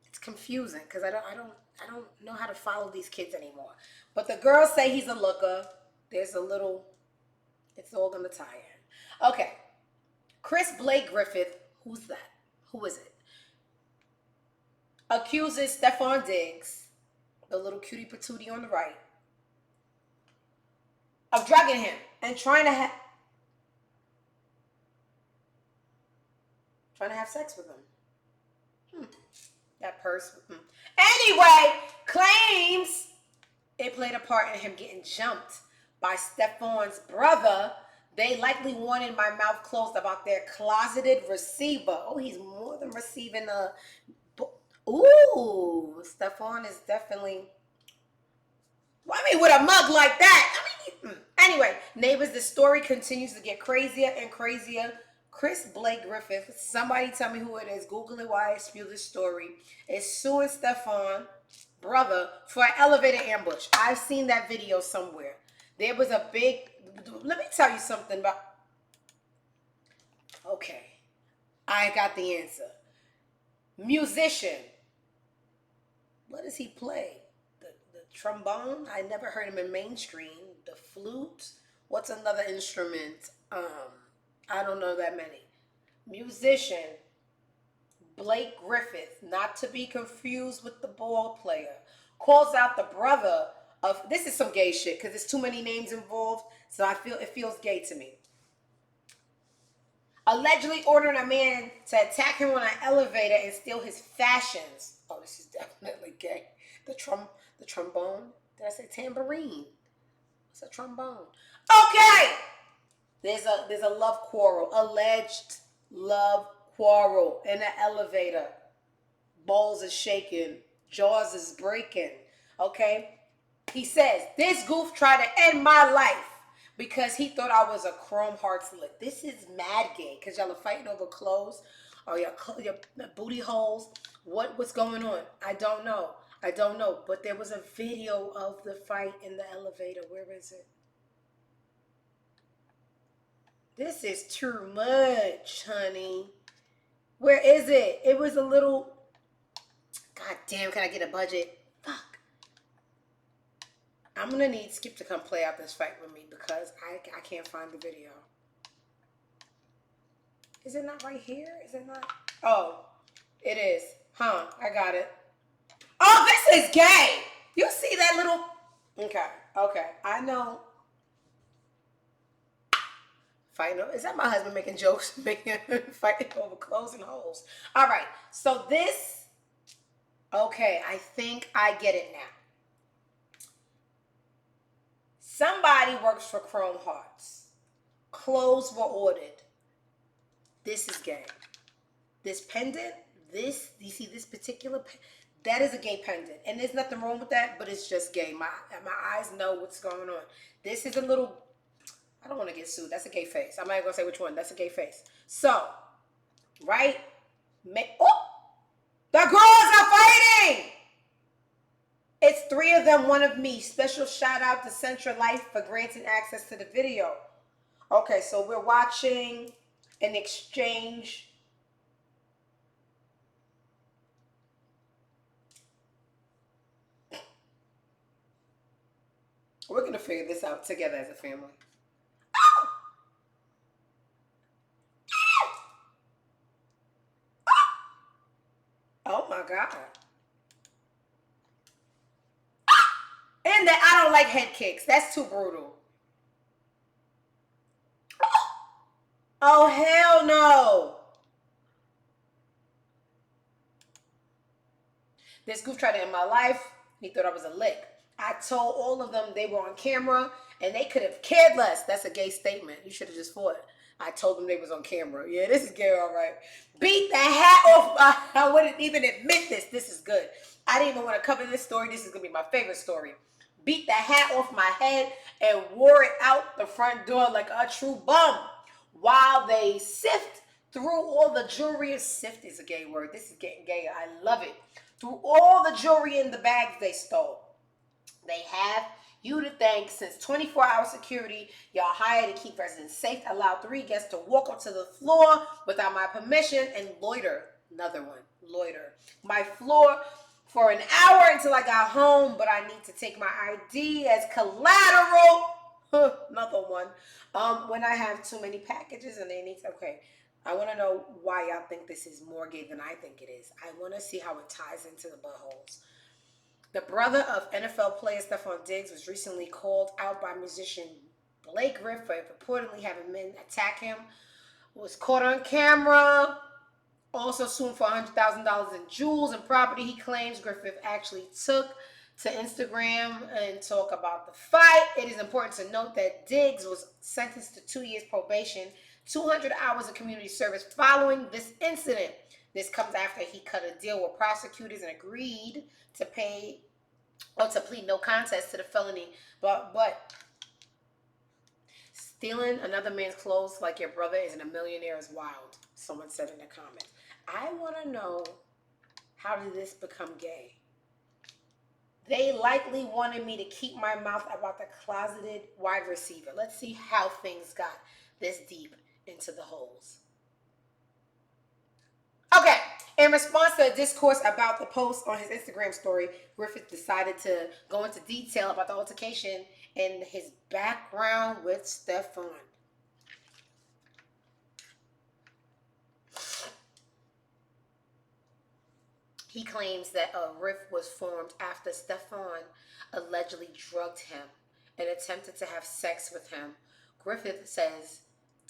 it's confusing because I don't know how to follow these kids anymore. But the girls say he's a looker. There's a little, it's all gonna tie in. Okay. Chris Blake Griffith, who's that? Who is it? Accuses Steffon Diggs, the little cutie patootie on the right, of drugging him and trying to have sex with him. That purse. Anyway, claims it played a part in him getting jumped by Steffon's brother. They likely wanted my mouth closed about their closeted receiver. Oh, he's more than receiving a... Ooh, Steffon is definitely... I mean, with a mug like that. I mean, anyway, neighbors, the story continues to get crazier and crazier. Chris Blake Griffith, somebody tell me who it is. Google it while I spew this story. Is suing Steffon brother for an elevator ambush. I've seen that video somewhere. There was a big, let me tell you something about, okay, I got the answer. Musician. What does he play? The trombone? I never heard him in mainstream. The flute? What's another instrument? I don't know that many. Musician. Blake Griffith, not to be confused with the ball player, calls out the brother of, this is some gay shit because there's too many names involved, so I feel it feels gay to me. Allegedly ordering a man to attack him on an elevator and steal his fashions. Oh, this is definitely gay. The trombone. Did I say tambourine? What's a trombone? Okay. There's a love quarrel, alleged love quarrel in an elevator. Balls are shaking, jaws is breaking. Okay. He says this goof tried to end my life because he thought I was a Chrome Hearts lick. This is mad gay because y'all are fighting over clothes or your booty holes. What's going on? I don't know. But there was a video of the fight in the elevator. Where is it? This is too much, honey. Where is it? It was a little... God damn, can I get a budget? Fuck. I'm going to need Skip to come play out this fight with me because I can't find the video. Is it not right here? Is it not? Oh, it is. Huh, I got it. Oh, this is gay. You see that little... Okay. I know. Fighting over, is that my husband making jokes, fighting over clothes and holes? All right, so this, okay, I think I get it now. Somebody works for Chrome Hearts. Clothes were ordered. This is gay. This pendant, you see this particular, that is a gay pendant. And there's nothing wrong with that, but it's just gay. My eyes know what's going on. This is a little... I don't want to get sued. That's a gay face. I'm not even going to say which one. That's a gay face. So, right? Oh! The girls are fighting! It's 3 of them, 1 of me. Special shout out to Central Life for granting access to the video. Okay, so we're watching an exchange. We're going to figure this out together as a family. Oh my God. And that I don't like head kicks. That's too brutal. Oh, hell no. This goof tried to end my life. He thought I was a lick. I told all of them they were on camera and they could have cared less. That's a gay statement. You should have just fought. I told them they was on camera. Yeah, this is gay, all right. Beat the hat off. I wouldn't even admit this. This is good. I didn't even want to cover this story. This is going to be my favorite story. Beat the hat off my head and wore it out the front door like a true bum while they sift through all the jewelry. Sift is a gay word. This is getting gay. I love it. Through all the jewelry in the bags they stole. They have you to thank. Since 24-hour security, y'all hired to keep residents safe, allowed 3 guests to walk onto the floor without my permission and loiter. Another one, loiter. My floor for an hour until I got home, but I need to take my ID as collateral. Another one. When I have too many packages and they need to, okay. I want to know why y'all think this is more gay than I think it is. I want to see how it ties into the buttholes. The brother of NFL player Steffon Digg was recently called out by musician Blake Griffith for reportedly having men attack him. Was caught on camera. Also sued for $100,000 in jewels and property he claims Griffith actually took to Instagram and talk about the fight. It is important to note that Diggs was sentenced to 2 years probation, 200 hours of community service following this incident. This comes after he cut a deal with prosecutors and agreed to pay or to plead no contest to the felony. But stealing another man's clothes like your brother isn't a millionaire is wild, someone said in the comments. I want to know, how did this become gay? They likely wanted me to keep my mouth about the closeted wide receiver. Let's see how things got this deep into the holes. Okay, in response to a discourse about the post on his Instagram story, Griffith decided to go into detail about the altercation and his background with Steffon. He claims that a rift was formed after Steffon allegedly drugged him and attempted to have sex with him. Griffith says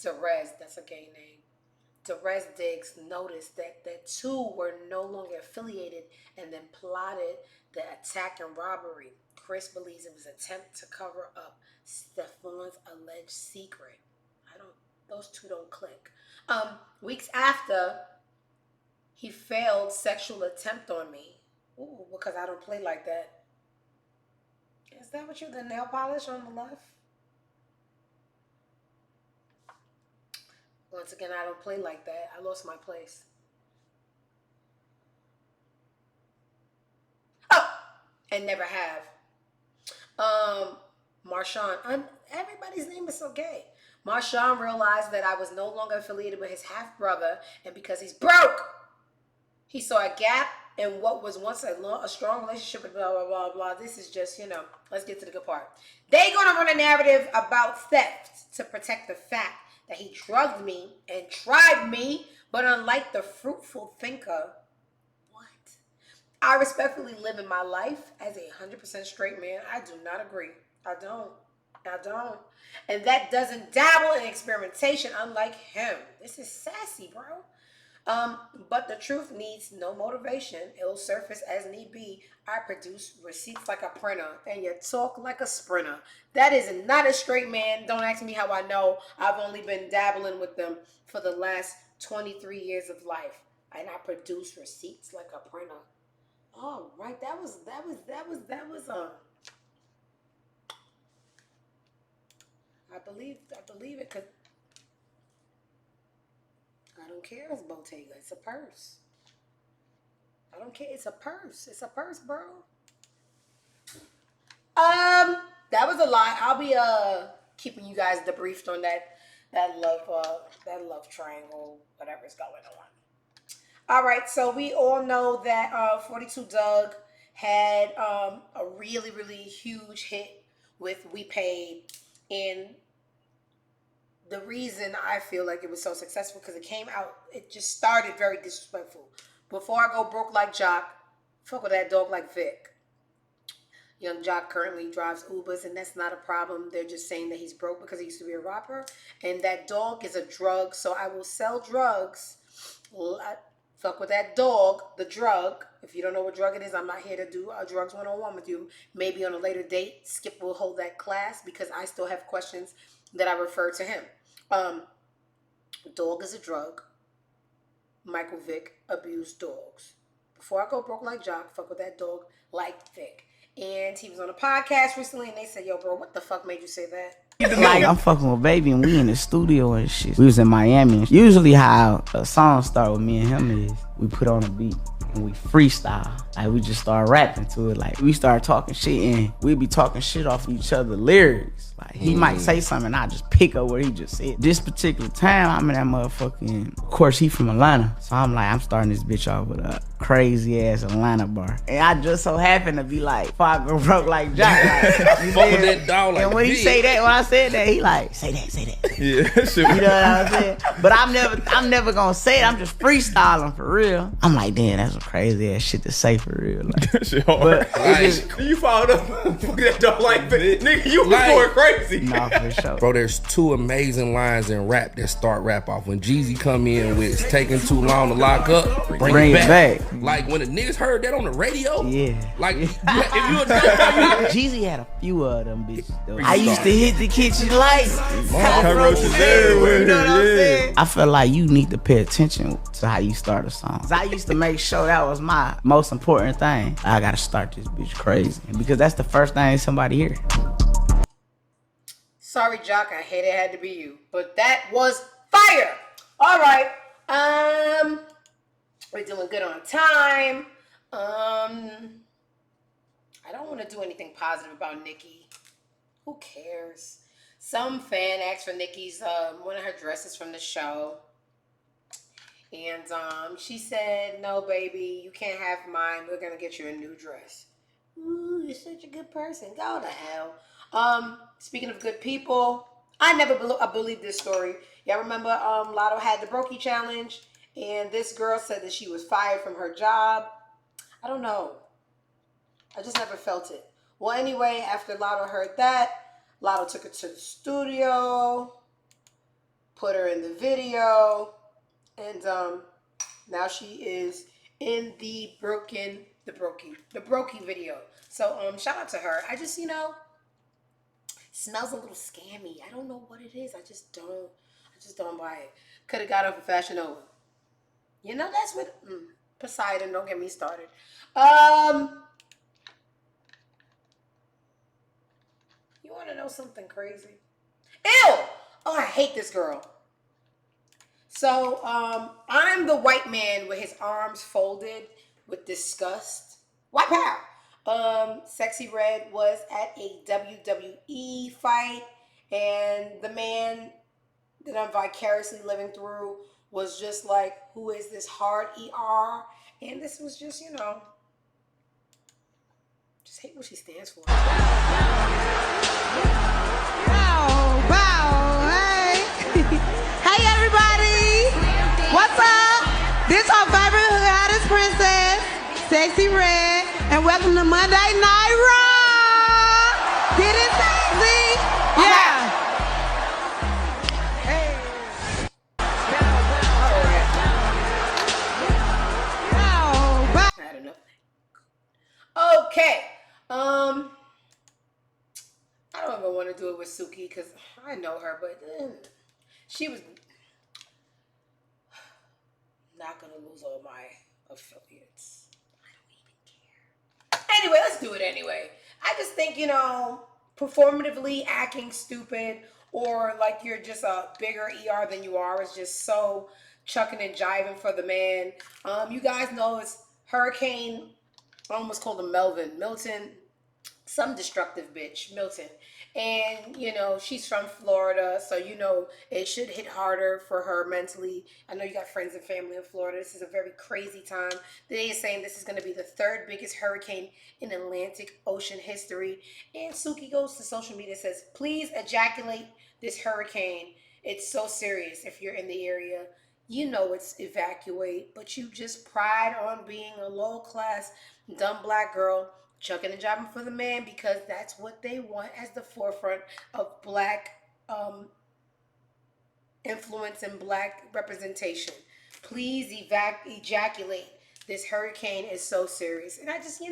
Derez, that's a gay name, Steffon Diggs noticed that the two were no longer affiliated and then plotted the attack and robbery. Chris believes it was an attempt to cover up Steffon's alleged secret. Those two don't click. Weeks after, he failed sexual attempt on me. Ooh, because I don't play like that. Is that what the nail polish on the left? Once again, I don't play like that. I lost my place. Oh, and never have. Marshawn, everybody's name is so gay. Marshawn realized that I was no longer affiliated with his half-brother, and because he's broke, he saw a gap in what was once a strong relationship with blah, blah, blah, blah. This is just, let's get to the good part. They gonna run a narrative about theft to protect the fact that he drugged me and tried me, but unlike the fruitful thinker, I respectfully live in my life as a 100% straight man. I do not agree. I don't. And that doesn't dabble in experimentation, unlike him. This is sassy, bro. But the truth needs no motivation. It'll surface as need be. I produce receipts like a printer, and you talk like a sprinter. That is not a straight man. Don't ask me how I know. I've only been dabbling with them for the last 23 years of life, and I produce receipts like a printer. All right, that was. I believe it, cause I don't care. It's Bottega. It's a purse. I don't care. It's a purse. It's a purse, bro. That was a lot. I'll be keeping you guys debriefed on that love triangle, whatever's going on. All right, so we all know that 42 Doug had a really, really huge hit with We Paid. And the reason I feel like it was so successful because it just started very disrespectful. Before I go broke like Jock, fuck with that dog like Vic. Young Jock currently drives Ubers, and that's not a problem. They're just saying that he's broke because he used to be a rapper. And that dog is a drug, so I will sell drugs. Fuck with that dog, the drug. If you don't know what drug it is, I'm not here to do a drugs 101 with you. Maybe on a later date, Skip will hold that class because I still have questions that I refer to him. Dog is a drug. Michael Vick abused dogs. Before I go broke like Jock, fuck with that dog like Vick. And he was on a podcast recently, and they said, yo, bro, what the fuck made you say that? Like, I'm fucking with Baby and we in the studio and shit. We was in Miami. Usually how a song start with me and him is we put on a beat and we freestyle. Like, we just start rapping to it. Like, we start talking shit and we be talking shit off each other lyrics. Like, he might say something and I just pick up what he just said. This particular time, I'm in that motherfucking... Of course, he from Atlanta. So I'm like, I'm starting this bitch off with a crazy-ass Atlanta bar. And I just so happen to be like, fuck, broke like Jock. Like, fuck with that dog like and when he say that, when I said that, he like, say that. Yeah, shit. You know what I'm saying? But I'm never gonna say it. I'm just freestyling for real. I'm like, damn, that's some crazy ass shit to say for real. Like, that shit hard. But you followed up fuck that dog like that. Nigga, you was going crazy. Nah, for sure. Bro, there's two amazing lines in rap that start rap off. When Jeezy come in with it's taking too long to lock up, bring it back. Like when the niggas heard that on the radio. Yeah. Like if you a dope, Jeezy had a few of them bitches though. I used to hit the kitchen lights. Cockroaches everywhere. You know what I'm saying? I feel like you need to pay attention to how you start a song. I used to make sure that was my most important thing. I gotta start this bitch crazy because that's the first thing somebody hear. Sorry, Jock, I hate it had to be you, but that was fire. All right, we're doing good on time. I I don't want to do anything positive about Nikki. Who cares? Some fan asked for Nikki's one of her dresses from the show. And she said, no, baby, you can't have mine. We're going to get you a new dress. Ooh, you're such a good person. Go to hell. Speaking of good people, I never believed this story. Y'all remember Lotto had the Brokey Challenge, and this girl said that she was fired from her job. I don't know. I just never felt it. Well, anyway, after Lotto heard that, Lotto took her to the studio, put her in the video, and now she is in the Brokey video. So shout out to her. I just, smells a little scammy. I don't know what it is. I just don't buy it. Could have got her for Fashion Nova. That's what Poseidon, don't get me started. You want to know something crazy? Ew! Oh, I hate this girl. So, I'm the white man with his arms folded with disgust. White power. Sexy Red was at a WWE fight, and the man that I'm vicariously living through was just like, who is this hard ER? And this was just, just hate what she stands for. Hey everybody, what's up? This our favorite hottest princess, Sexy Red, and welcome to Monday Night Raw. Get it sexy, yeah. I don't know. Okay, I don't even want to do it with Suki because I know her, but she was not going to lose all my affiliates. I don't even care. Anyway, let's do it anyway. I just think, performatively acting stupid or like you're just a bigger ER than you are is just so chucking and jiving for the man. You guys know it's Hurricane, I almost called him Milton, some destructive bitch, Milton. And, she's from Florida, so, it should hit harder for her mentally. I know you got friends and family in Florida. This is a very crazy time. They are saying this is going to be the third biggest hurricane in Atlantic Ocean history. And Suki goes to social media and says, please ejaculate this hurricane. It's so serious. If you're in the area, it's evacuate, but you just pride on being a low-class, dumb black girl chucking and jiving for the man because that's what they want as the forefront of black influence and black representation. Please ejaculate. This hurricane is so serious. And I just,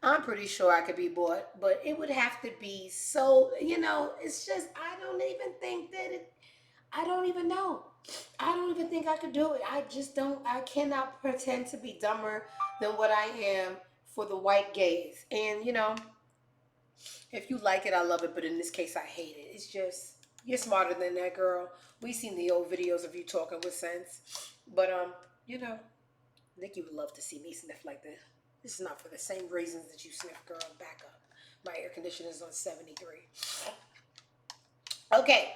I'm pretty sure I could be bought, but it would have to be so, it's just, I don't even know. I don't even think I could do it. I cannot pretend to be dumber than what I am for the white gaze. And, if you like it, I love it. But in this case, I hate it. It's just, you're smarter than that, girl. We've seen the old videos of you talking with sense. But, Nikki would love to see me sniff like this. This is not for the same reasons that you sniff, girl. Back up. My air conditioner is on 73. Okay.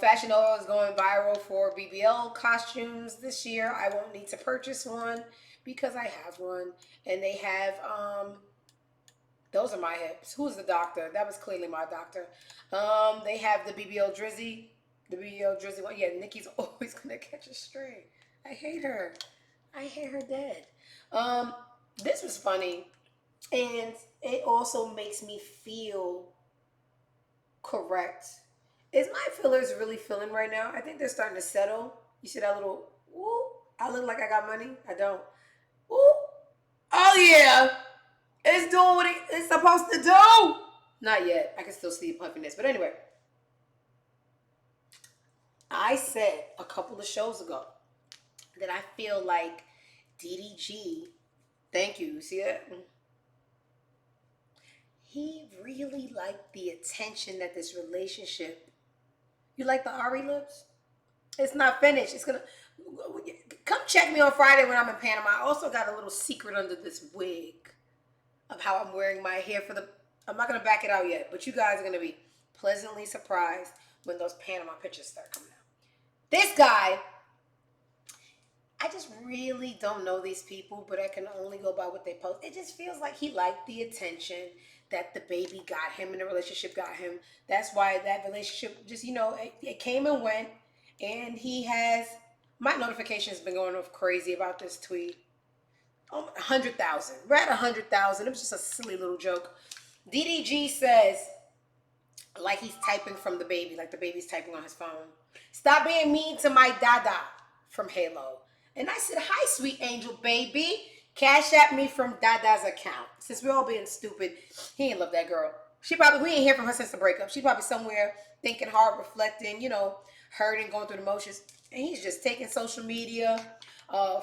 Fashion Nova is going viral for BBL costumes this year. I won't need to purchase one because I have one. And they have, those are my hips. Who's the doctor? That was clearly my doctor. They have the BBL Drizzy. The BBL Drizzy one. Yeah, Nikki's always going to catch a stray. I hate her. I hate her dead. This was funny. And it also makes me feel correct. Is my fillers really filling right now? I think they're starting to settle. You see that little, ooh, I look like I got money. I don't. Ooh. Oh, yeah. It's doing what it's supposed to do. Not yet. I can still see puffiness. But anyway. I said a couple of shows ago that I feel like DDG, thank you. See that? He really liked the attention that this relationship. You like the Ari lips? It's not finished. It's gonna. Come check me on Friday when I'm in Panama. I also got a little secret under this wig of how I'm wearing my hair for the... I'm not going to back it out yet, but you guys are going to be pleasantly surprised when those Panama pictures start coming out. This guy, I just really don't know these people, but I can only go by what they post. It just feels like he liked the attention that the baby got him and the relationship got him. That's why that relationship just, it came and went. And he has... My notification's been going off crazy about this tweet. 100,000. We're at 100,000. It was just a silly little joke. DDG says, like he's typing from the baby, like the baby's typing on his phone. Stop being mean to my dada from Halo. And I said, hi, sweet angel baby. Cash at me from Dada's account. Since we're all being stupid, he ain't love that girl. We ain't hear from her since the breakup. She's probably somewhere thinking hard, reflecting, hurting, going through the motions. And he's just taking social media,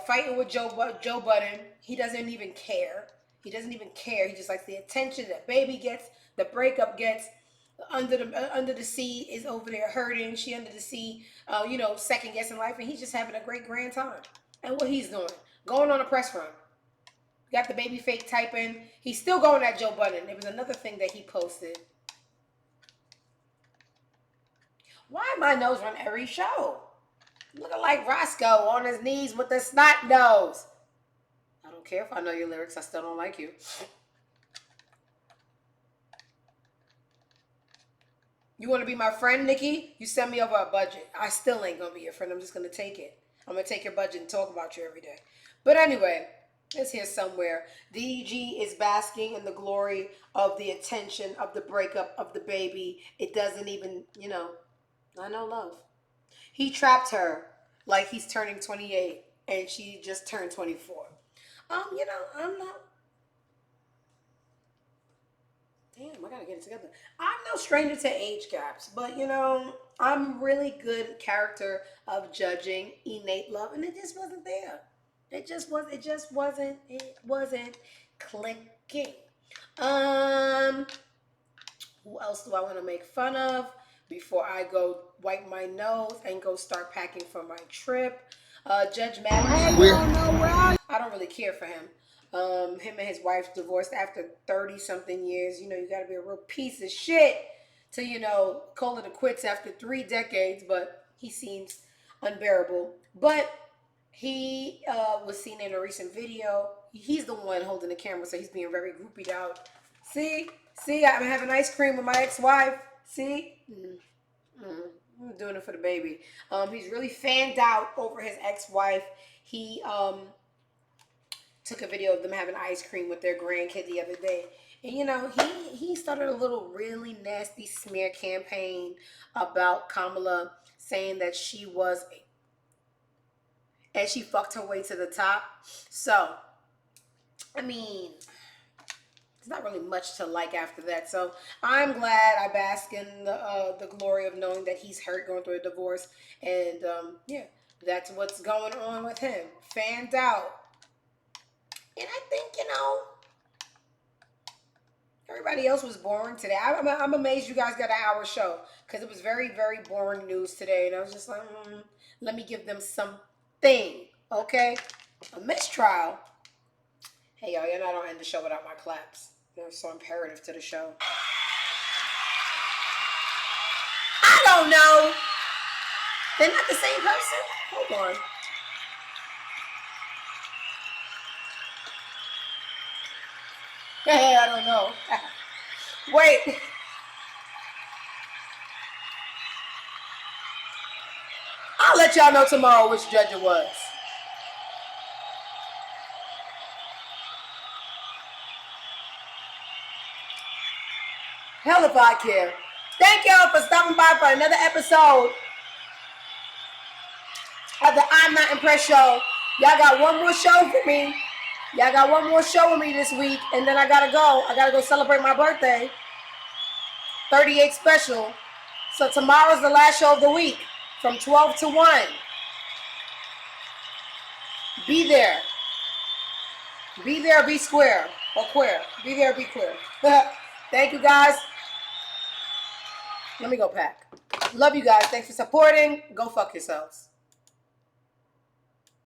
fighting with Joe Budden. He doesn't even care. He just likes the attention that baby gets, the breakup gets. Under the sea is over there hurting. She under the sea, second guessing life, and he's just having a great grand time. And what he's doing, going on a press run. Got the baby fake typing. He's still going at Joe Budden. There was another thing that he posted. Why my nose run every show? Looking like Roscoe on his knees with the snot nose. I don't care if I know your lyrics. I still don't like you. You want to be my friend, Nikki? You send me over a budget. I still ain't going to be your friend. I'm just going to take it. I'm going to take your budget and talk about you every day. But anyway, it's here somewhere. DDG is basking in the glory of the attention, of the breakup, of the baby. It doesn't even, I know love. He trapped her like he's turning 28 and she just turned 24. I'm not... Damn, I gotta get it together. I'm no stranger to age gaps, but I'm really good character of judging innate love, and it just wasn't there. It wasn't clicking. Who else do I want to make fun of before I go wipe my nose and go start packing for my trip? Judge Madden. I don't really care for him. Him and his wife divorced after 30-something years. You gotta be a real piece of shit to, call it a quits after 3 decades, but he seems unbearable. But he was seen in a recent video. He's the one holding the camera, so he's being very groupied out. See, I'm having ice cream with my ex-wife. See? I'm doing it for the baby. He's really fanned out over his ex-wife. He took a video of them having ice cream with their grandkid the other day. And, he started a little really nasty smear campaign about Kamala, saying that she was... and she fucked her way to the top. So, I mean... It's not really much to like after that. So I'm glad I bask in the glory of knowing that he's hurt going through a divorce. And yeah, that's what's going on with him. Fanned out. And I think, everybody else was boring today. I'm amazed you guys got an hour show. Because it was very, very boring news today. And I was just like, let me give them something. Okay? A mistrial. Hey, y'all know I don't end the show without my claps. They're so imperative to the show. I don't know. They're not the same person? Hold on. Hey, I don't know. Wait. I'll let y'all know tomorrow which judge it was. Hell if I care. Thank y'all for stopping by for another episode of the I'm Not Impressed show. Y'all got one more show for me. Y'all got one more show with me this week, and then I gotta go. I gotta go celebrate my birthday. 38 special. So tomorrow's the last show of the week from 12 to 1. Be there. Be there, be square. Or queer. Be there, be queer. Thank you, guys. Let me go pack. Love you guys. Thanks for supporting. Go fuck yourselves.